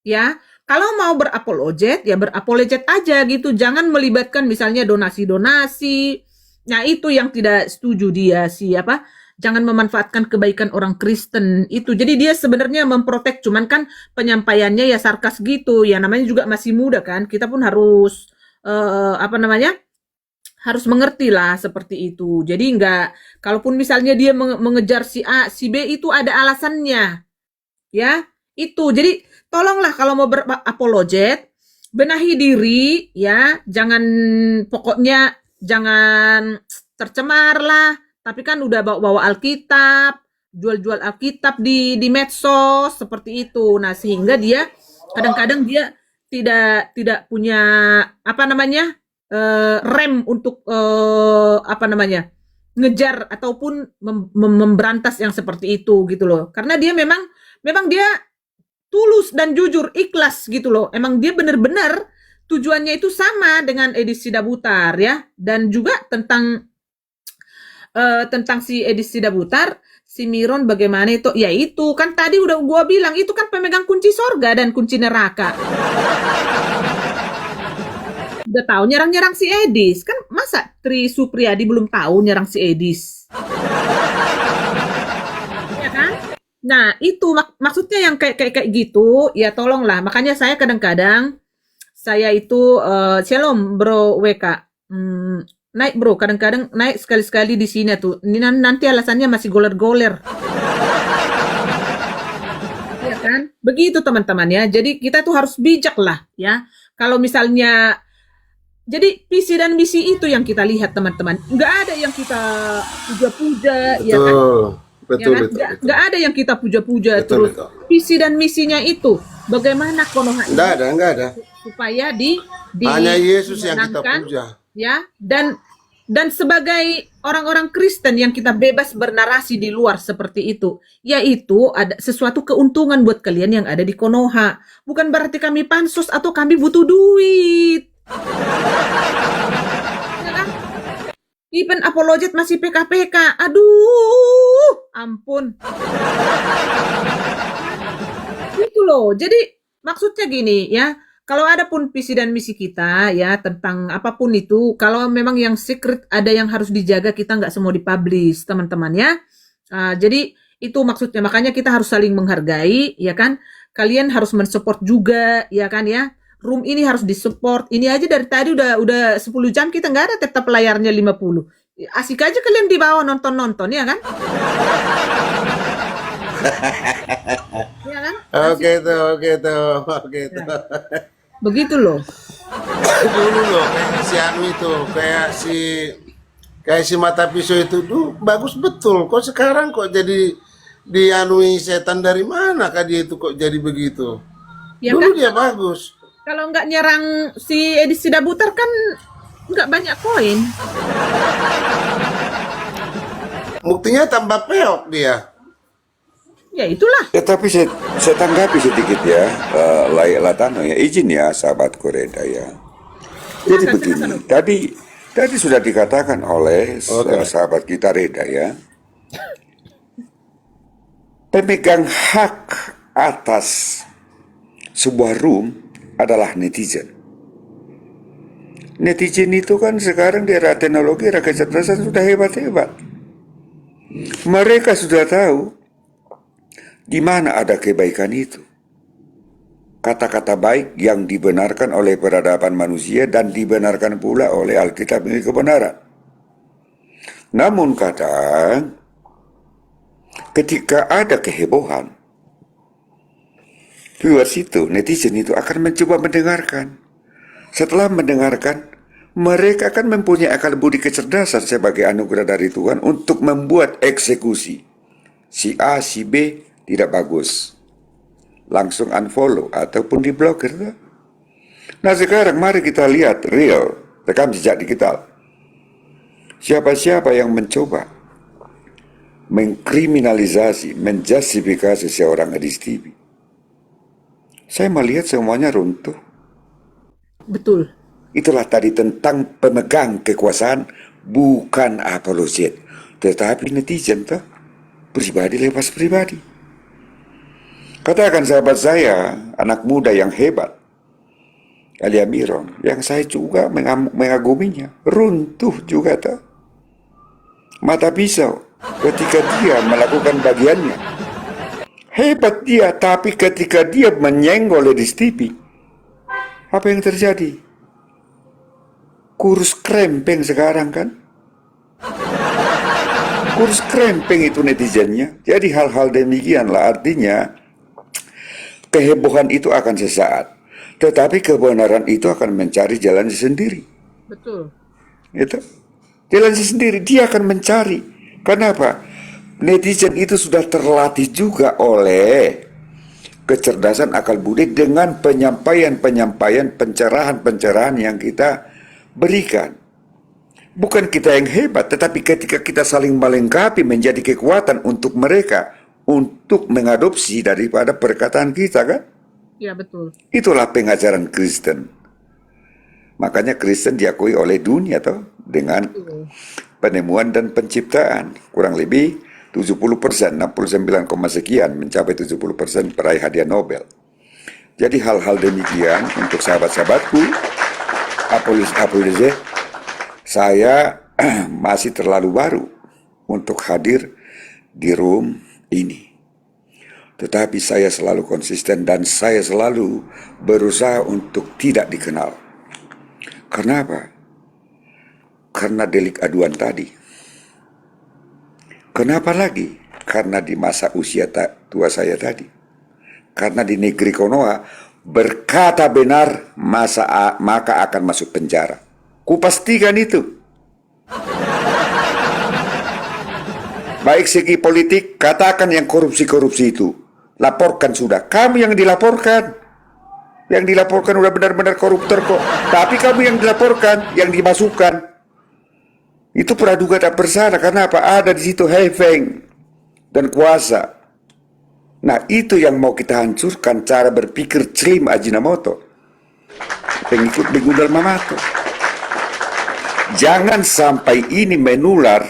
ya. Kalau mau berapologet ya berapologet aja gitu, jangan melibatkan misalnya donasi-donasi. Nah, itu yang tidak setuju dia siapa? Jangan memanfaatkan kebaikan orang Kristen itu. Jadi dia sebenarnya memprotek, cuman kan penyampaiannya ya sarkas gitu. Ya namanya juga masih muda kan. Kita pun harus apa namanya? Harus mengerti lah seperti itu. Jadi enggak, kalaupun misalnya dia mengejar si A, si B itu ada alasannya. Ya, itu. Jadi tolonglah kalau mau berapologet, benahi diri ya, pokoknya jangan tercemar lah. Tapi kan udah bawa Alkitab, jual-jual Alkitab di medsos seperti itu. Nah, sehingga dia kadang-kadang dia tidak punya apa namanya? Rem untuk apa namanya? Ngejar ataupun memberantas yang seperti itu gitu loh. Karena dia memang dia tulus dan jujur, ikhlas gitu loh. Emang dia benar-benar tujuannya itu sama dengan Edis Sidabutar ya. Dan juga tentang si Edis Sidabutar, si Miron bagaimana itu? Ya itu kan tadi udah gua bilang, itu kan pemegang kunci sorga dan kunci neraka. Udah tahu nyerang si Edis kan, masa Tri Supriyadi belum tahu nyerang si Edis? Nah, itu maksudnya yang kayak gitu, ya tolonglah. Makanya saya kadang-kadang saya itu Shalom Bro WK. Naik Bro, kadang-kadang naik sekali-sekali di sini tuh. Ini nanti alasannya masih goler-goler. Ya kan? Begitu teman-teman ya. Jadi kita tuh harus bijak lah ya. Kalau misalnya jadi visi dan misi itu yang kita lihat teman-teman. Nggak ada yang kita puja-puja ya kan? Betul, Ya kan? betul, betul. Nggak ada yang kita puja-puja Betul, terus. betul. Visi dan misinya itu bagaimana Konoha ini Enggak ada. supaya Hanya Yesus yang kita dimenangkan, puja. ya, dan sebagai orang-orang Kristen yang kita bebas bernarasi di luar seperti itu, yaitu ada sesuatu keuntungan buat kalian yang ada di Konoha. Bukan berarti kami pansos atau kami butuh duit. Ya kan? Even apologet masih PKPK. Aduh, ampun. Gitu loh. Jadi maksudnya gini ya, kalau ada pun visi dan misi kita ya tentang apapun itu, kalau memang yang secret ada yang harus dijaga, kita nggak semua dipublish teman-teman ya. Jadi itu maksudnya, makanya kita harus saling menghargai ya kan. Kalian harus mensupport juga ya kan ya. Room ini harus disupport. Ini aja dari tadi udah 10 jam kita nggak ada, tetap layarnya 50. Asik aja kalian di bawah nonton-nonton ya kan? Ya kan? Oke tuh. Begitu loh. Dulu loh kayak si Anu itu, kayak si mata pisau itu, bagus betul. Kok sekarang kok jadi dianui setan dari mana kah dia itu kok jadi begitu? Ya Dulu kan? dia bagus. Kalau nggak nyerang si Edisi Dabutar kan nggak banyak poin. Buktinya tambah peok dia. Ya itulah. Ya, tapi saya tanggapi sedikit ya, Layak Latano ya, izin ya sahabatku Reda ya. Jadi Silakan, begini, tadi sudah dikatakan oleh sahabat kita Reda ya, pemegang hak atas sebuah room adalah netizen. Netizen itu kan sekarang di era teknologi, era kecerdasan sudah hebat-hebat. Mereka sudah tahu di mana ada kebaikan itu. Kata-kata baik yang dibenarkan oleh peradaban manusia dan dibenarkan pula oleh Alkitab ini kebenaran. Namun kadang ketika ada kehebohan, viewers itu, netizen itu akan mencoba mendengarkan. Setelah mendengarkan, mereka akan mempunyai akal budi kecerdasan sebagai anugerah dari Tuhan untuk membuat eksekusi. Si A, si B tidak bagus, langsung unfollow ataupun diblokir. Nah sekarang mari kita lihat real rekam jejak digital. Siapa-siapa yang mencoba mengkriminalisasi, menjustifikasi seorang Edis TV, saya melihat semuanya runtuh. Betul. Itulah tadi tentang pemegang kekuasaan, bukan apologet, tetapi netizen toh, pribadi lepas pribadi. Katakan sahabat saya, anak muda yang hebat, Alia Miron, yang saya juga mengaguminya, runtuh juga toh. Mata pisau ketika dia melakukan bagiannya. Hebat dia, tapi ketika dia menyenggol Edis TV, apa yang terjadi? Kurus krempeng sekarang kan? Kurus krempeng itu netizennya. Jadi hal-hal demikianlah, artinya kehebohan itu akan sesaat, tetapi kebenaran itu akan mencari jalan sendiri. Betul. Itu jalan sendiri, dia akan mencari. Kenapa? Netizen itu sudah terlatih juga oleh kecerdasan akal budi dengan penyampaian, pencerahan yang kita berikan. Bukan kita yang hebat, tetapi ketika kita saling melengkapi menjadi kekuatan untuk mereka untuk mengadopsi daripada perkataan kita kan? Ya betul. Itulah pengajaran Kristen. Makanya Kristen diakui oleh dunia toh dengan penemuan dan penciptaan. Kurang lebih 70%, 69, sekian mencapai 70% peraih hadiah Nobel. Jadi hal-hal demikian untuk sahabat-sahabatku, apologet, saya masih terlalu baru untuk hadir di room ini. Tetapi saya selalu konsisten dan saya selalu berusaha untuk tidak dikenal. Kenapa? Karena delik aduan tadi. Kenapa lagi? Karena di masa usia tua saya tadi. Karena di negeri Konoha berkata benar maka akan masuk penjara. Kupastikan itu. Baik segi politik, katakan yang korupsi-korupsi itu. Laporkan sudah. Kamu yang dilaporkan. Yang dilaporkan udah benar-benar koruptor kok. Tapi kamu yang dilaporkan, yang dimasukkan. Itu praduga tak bersalah. Karena apa? Ada di situ hefeng dan kuasa. Nah, itu yang mau kita hancurkan, cara berpikir Slim Ajinomoto, pengikut Begudal Mamato. Jangan sampai ini menular,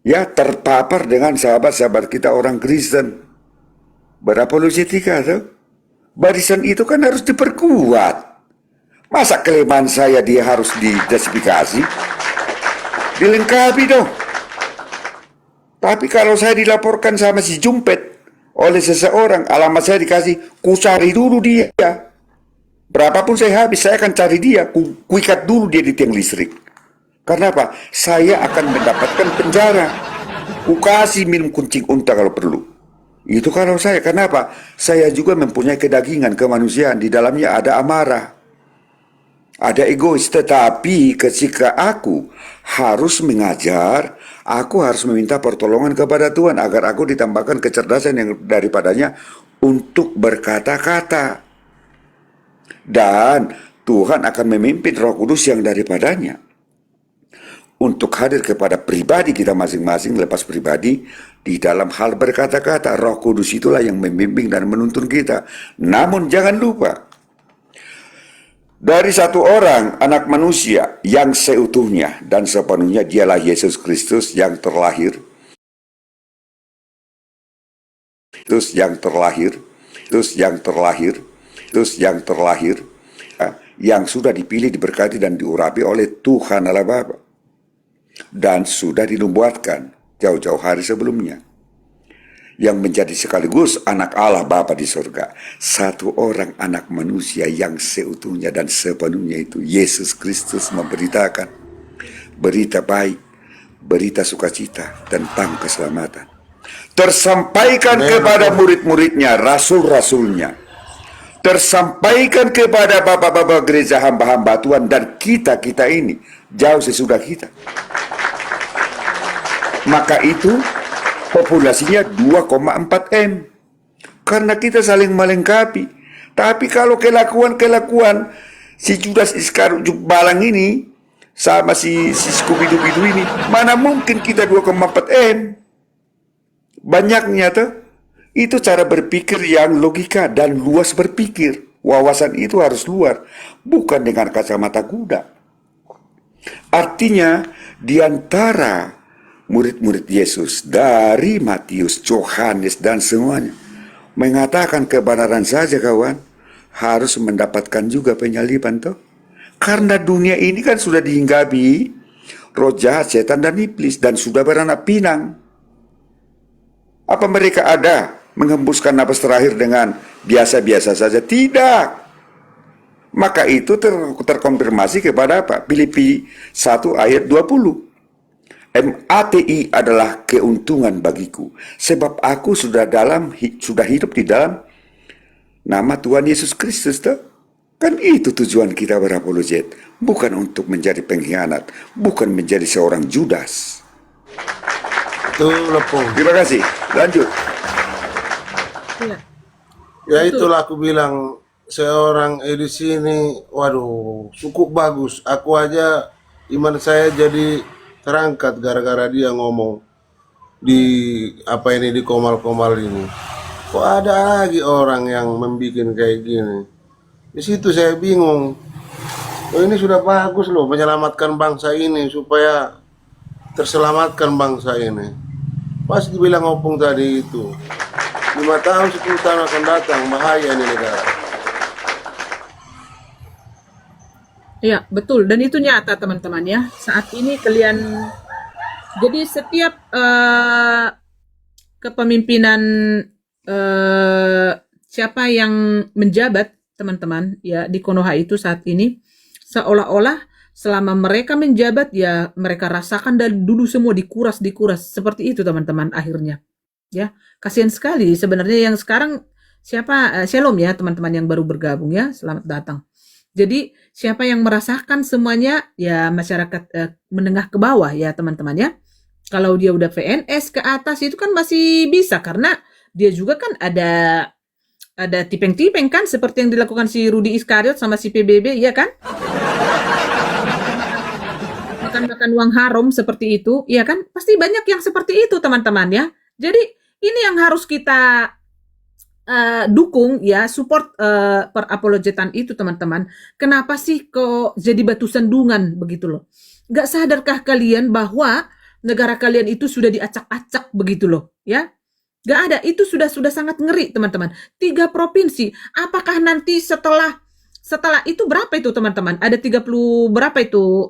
ya, terpapar dengan sahabat-sahabat kita orang Kristen. Berapologetika tuh. Barisan itu kan harus diperkuat. Masa kelemahan saya dia harus didesifikasi? Dilengkapi dong. Tapi kalau saya dilaporkan sama si Jumpet oleh seseorang, alamat saya dikasih, ku cari dulu dia. Berapapun saya habis, saya akan cari dia, kuikat dulu dia di tiang listrik. Karena apa? Saya akan mendapatkan penjara. Ku kasih minum kuncing unta kalau perlu. Itu kalau saya. Kenapa? Saya juga mempunyai kedagingan kemanusiaan. Di dalamnya ada amarah, ada egois. Tetapi ketika aku harus mengajar, aku harus meminta pertolongan kepada Tuhan agar aku ditambahkan kecerdasan yang daripadanya untuk berkata-kata. Dan Tuhan akan memimpin Roh Kudus yang daripadanya untuk hadir kepada pribadi kita masing-masing lepas pribadi di dalam hal berkata-kata. Roh Kudus itulah yang membimbing dan menuntun kita. Namun jangan lupa, dari satu orang anak manusia yang seutuhnya dan sepenuhnya dialah Yesus Kristus yang terlahir, yang sudah dipilih, diberkati dan diurapi oleh Tuhan Allah Bapa, dan sudah dinubuatkan jauh-jauh hari sebelumnya, yang menjadi sekaligus anak Allah Bapa di surga. Satu orang anak manusia yang seutuhnya dan sepenuhnya itu Yesus Kristus memberitakan berita baik, berita sukacita tentang keselamatan. Tersampaikan kepada murid-muridnya, rasul-rasulnya. Tersampaikan kepada bapak-bapak gereja, hamba-hamba Tuhan, dan kita-kita ini jauh sesudah kita. Maka itu populasinya 2,4 M. Karena kita saling melengkapi. Tapi kalau kelakuan si Judas Iskariot Balang ini sama si Scooby-Doo ini, mana mungkin kita 2,4 M? Banyaknya tuh. Itu cara berpikir yang logika dan luas berpikir. Wawasan itu harus luar, bukan dengan kacamata kuda. Artinya, di antara murid-murid Yesus dari Matius, Yohanes, dan semuanya mengatakan kebenaran saja, kawan, harus mendapatkan juga penyaliban toh. Karena dunia ini kan sudah dihinggapi roh jahat, setan, dan iblis, dan sudah beranak pinang. Apa mereka ada menghembuskan napas terakhir dengan biasa-biasa saja? Tidak. Maka itu terkonfirmasi kepada apa? Filipi 1 ayat 20. MATI adalah keuntungan bagiku, sebab aku sudah hidup di dalam nama Tuhan Yesus Kristus. Kan itu tujuan kita berapologet, bukan untuk menjadi pengkhianat, bukan menjadi seorang Judas. Terima kasih. Lanjut. Iya. Ya itulah aku bilang, seorang di sini, waduh, cukup bagus. Aku aja iman saya jadi terangkat gara-gara dia ngomong di apa ini, di komal-komal ini. Kok ada lagi orang yang membikin kayak gini? Di situ saya bingung. Oh, ini sudah bagus loh menyelamatkan bangsa ini supaya terselamatkan bangsa ini. Pas dibilang opung tadi itu 5 tahun 10 tahun akan datang, bahaya ini negara. Iya, betul. Dan itu nyata, teman-teman ya. Saat ini kalian, jadi setiap kepemimpinan eh, siapa yang menjabat teman-teman ya di Konoha itu saat ini, seolah-olah selama mereka menjabat ya mereka rasakan dari dulu semua dikuras seperti itu teman-teman akhirnya ya. Kasihan sekali sebenarnya yang sekarang siapa Shalom ya teman-teman yang baru bergabung ya, selamat datang. Jadi siapa yang merasakan semuanya ya masyarakat menengah ke bawah ya teman-teman ya. Kalau dia udah PNS ke atas itu kan masih bisa karena dia juga kan ada tipeng-tipeng kan seperti yang dilakukan si Rudy Iskariot sama si PBB ya kan? Makan-makan uang haram seperti itu, ya kan? Pasti banyak yang seperti itu teman-teman ya. Jadi ini yang harus kita dukung ya, support perapologetan itu teman-teman. Kenapa sih kok jadi batu sandungan begitu loh? Gak sadarkah kalian bahwa negara kalian itu sudah diacak-acak begitu loh ya? Gak ada, itu sudah sangat ngeri teman-teman. 3 provinsi, apakah nanti setelah itu berapa itu teman-teman? Ada 30 berapa itu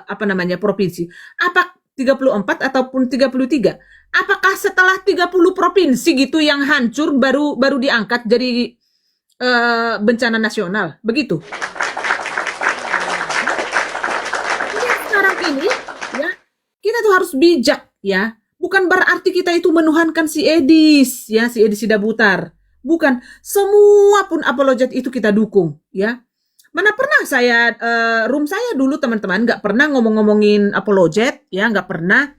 apa namanya provinsi? Apa 34 ataupun 33? Apakah setelah 30 provinsi gitu yang hancur baru diangkat jadi bencana nasional? Begitu. Jadi sekarang ini ya kita tuh harus bijak ya. Bukan berarti kita itu menuhankan si Edis ya, si Edis Sidabutar. Bukan, semua pun apologet itu kita dukung ya. Mana pernah saya room saya dulu teman-teman nggak pernah ngomong-ngomongin apologet ya, nggak pernah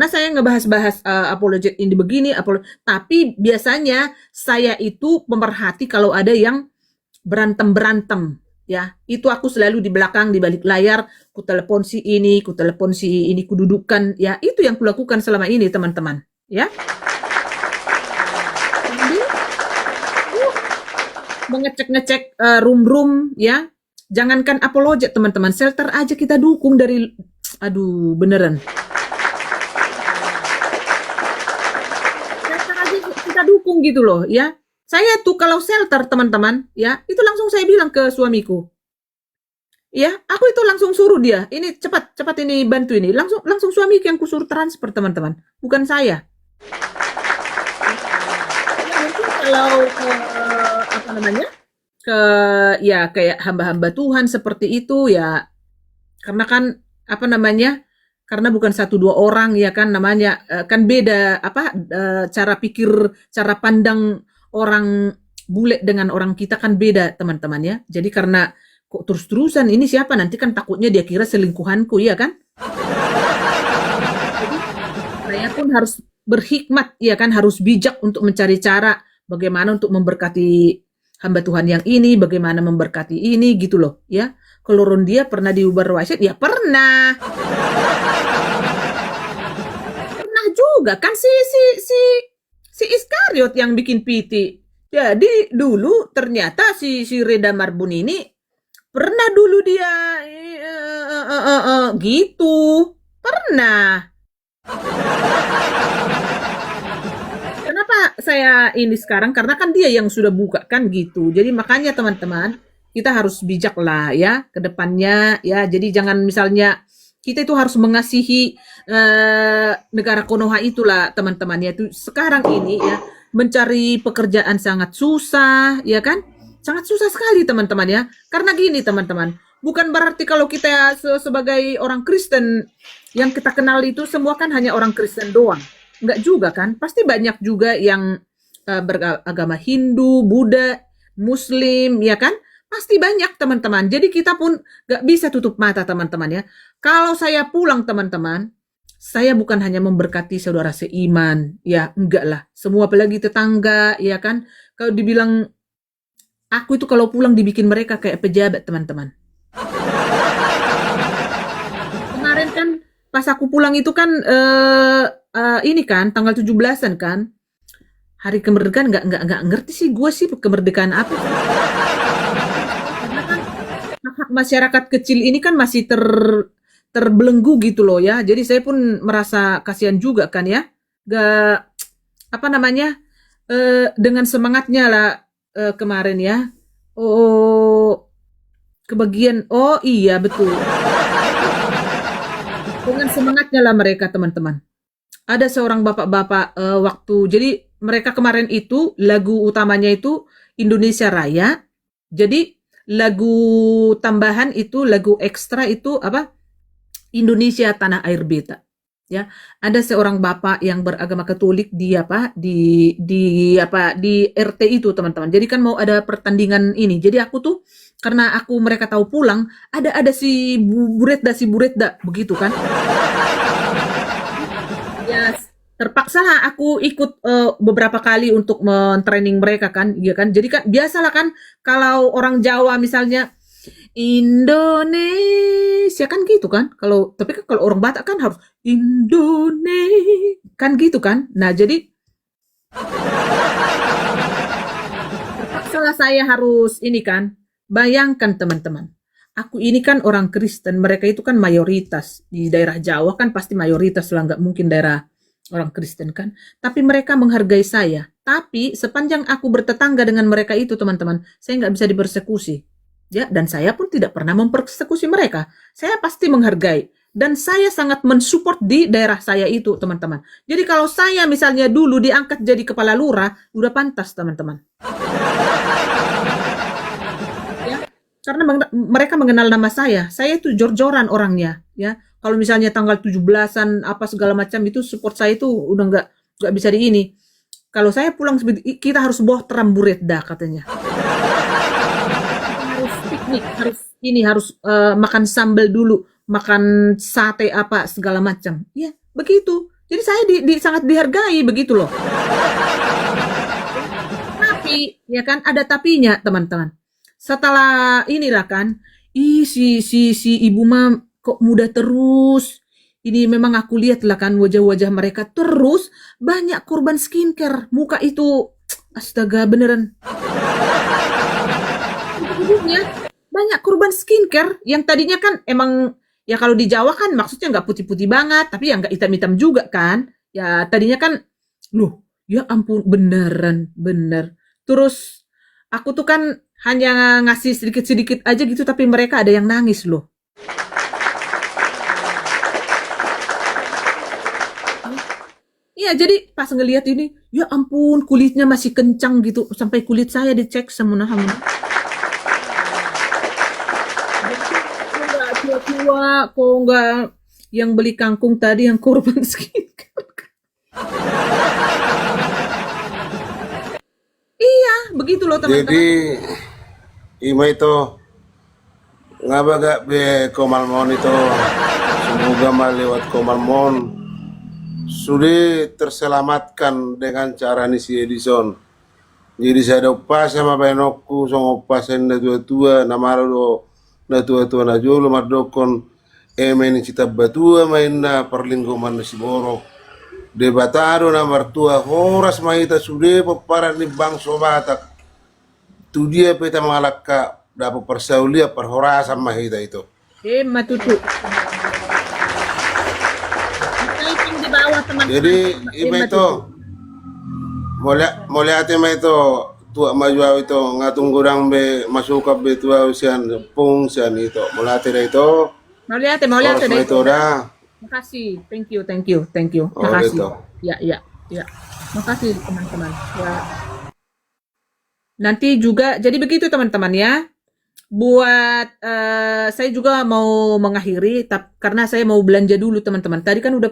saya ngebahas-bahas apologet ini begini, tapi biasanya saya itu pemerhati kalau ada yang berantem ya. Itu aku selalu di belakang di balik layar, ku telepon si ini, ku dudukkan ya. Itu yang kulakukan selama ini teman-teman ya. Mengecek-ngecek room-room ya. Jangankan apologet teman-teman, shelter aja kita dukung dari aduh beneran. Shelter aja kita dukung gitu loh ya. Saya tuh kalau shelter teman-teman ya, itu langsung saya bilang ke suamiku. Ya, aku itu langsung suruh dia, ini cepat ini bantu ini. Langsung suamiku yang kusuruh transfer teman-teman, bukan saya. Ya mungkin kalau apa namanya? Ya kayak hamba-hamba Tuhan seperti itu ya, karena kan apa namanya, karena bukan 1-2 orang ya kan namanya, kan beda apa cara pikir, cara pandang orang bule dengan orang kita kan beda teman-teman ya. Jadi karena kok terus-terusan ini siapa nanti kan takutnya dia kira selingkuhanku ya kan. Jadi saya pun harus berhikmat ya kan, harus bijak untuk mencari cara bagaimana untuk memberkati hamba Tuhan yang ini, bagaimana memberkati ini gitu loh ya. Kalau dia pernah diubar wasit ya pernah juga kan si Iskariot yang bikin piti. Jadi dulu ternyata si Reda Marbun ini pernah dulu dia gitu, pernah. Kenapa saya ini sekarang? Karena kan dia yang sudah buka kan gitu. Jadi makanya teman-teman kita harus bijak lah ya ke depannya ya. Jadi jangan misalnya kita itu harus mengasihi negara Konoha itulah teman-teman ya. Itu sekarang ini ya mencari pekerjaan sangat susah ya kan? Sangat susah sekali teman-teman ya. Karena gini teman-teman, bukan berarti kalau kita sebagai orang Kristen yang kita kenal itu semua kan hanya orang Kristen doang. Enggak juga kan? Pasti banyak juga yang beragama Hindu, Buddha, Muslim ya kan? Pasti banyak teman-teman. Jadi kita pun enggak bisa tutup mata teman-teman ya. Kalau saya pulang teman-teman, saya bukan hanya memberkati saudara seiman, ya enggak lah. Semua apalagi tetangga, ya kan. Kalau dibilang, aku itu kalau pulang dibikin mereka kayak pejabat teman-teman. Kemarin kan pas aku pulang itu kan, ini kan tanggal 17-an kan. Hari kemerdekaan enggak ngerti sih gue sih kemerdekaan apa. Karena kan hak masyarakat kecil ini kan masih terbelenggu gitu loh ya. Jadi saya pun merasa kasihan juga kan ya. Gak apa namanya dengan semangatnya lah kemarin ya. Oh kebagian. Oh iya betul. Dengan semangatnya lah mereka teman-teman. Ada seorang bapak-bapak waktu jadi mereka kemarin itu lagu utamanya itu Indonesia Raya. Jadi lagu tambahan itu, lagu ekstra itu apa? Indonesia Tanah Air Beta. Ya, ada seorang bapak yang beragama Katolik di RT itu, teman-teman. Jadi kan mau ada pertandingan ini. Jadi aku tuh karena mereka tahu pulang, ada si Buretda begitu kan. Ya, terpaksa lah aku ikut beberapa kali untuk men-training mereka kan, ya kan. Jadi kan biasalah kan kalau orang Jawa misalnya Indonesia kan gitu kan. Tapi kan kalau orang Batak kan harus Indonesia kan gitu kan. Nah, jadi terpaksalah saya harus ini kan. Bayangkan teman-teman. Aku ini kan orang Kristen, mereka itu kan mayoritas. Di daerah Jawa kan pasti mayoritas lah, nggak mungkin daerah orang Kristen kan. Tapi mereka menghargai saya. Tapi sepanjang aku bertetangga dengan mereka itu teman-teman, saya nggak bisa dipersekusi. Ya, dan saya pun tidak pernah mempersekusi mereka. Saya pasti menghargai. Dan saya sangat mensupport di daerah saya itu, teman-teman. Jadi kalau saya misalnya dulu diangkat jadi kepala lurah, udah pantas, teman-teman. Ya, karena mereka mengenal nama saya. Saya itu jor-joran orangnya. Ya, kalau misalnya tanggal 17-an, apa segala macam itu, support saya itu udah nggak bisa di ini. Kalau saya pulang, kita harus bawa teram Buretda, katanya. Harus makan sambal dulu, makan sate apa segala macam. Ya, begitu. Jadi saya sangat dihargai begitu loh. Tapi ya kan ada tapinya, teman-teman. Setelah inilah kan, si ibu mah kok muda terus. Ini memang aku lihat lah kan wajah-wajah mereka terus banyak korban skincare. Muka itu astaga beneran. Banyak korban skincare yang tadinya kan emang ya kalau di Jawa kan maksudnya nggak putih-putih banget, tapi ya nggak hitam-hitam juga kan. Ya tadinya kan, loh ya ampun bener. Terus aku tuh kan hanya ngasih sedikit-sedikit aja gitu, tapi mereka ada yang nangis loh. Iya, jadi pas ngelihat ini, ya ampun kulitnya masih kencang gitu, sampai kulit saya dicek semua. Tua, kok enggak yang beli kangkung tadi yang korban skincare. Iya, begitu loh teman-teman. Jadi ima itu ngabagak be Komalmon itu semoga lewat Komalmon sudah terselamatkan dengan cara ni si Edison. Jadi saya ada upas sama benokku sama upasen na tua-tua namaro do na tua-tua na jolo madokon main cita batua main na perlingkuman na si borok debatado na martua horas mahita sude para ni bangso Batak tu dia peta malaka dapat persaulia perhorasan mahita itu Matutu. Typing di bawah teman-teman. jadi ima itu mulai ate ma itu tua maju itu ngatung gudang be masuk be tua usian pung sian itu mulai ate itu Mau lihat horas ma itu dah Makasih. Thank you. Oh, Makasih. gitu. Ya. Makasih teman-teman. Ya. Nanti juga jadi begitu teman-teman ya. Buat saya juga mau mengakhiri karena saya mau belanja dulu teman-teman. Tadi kan udah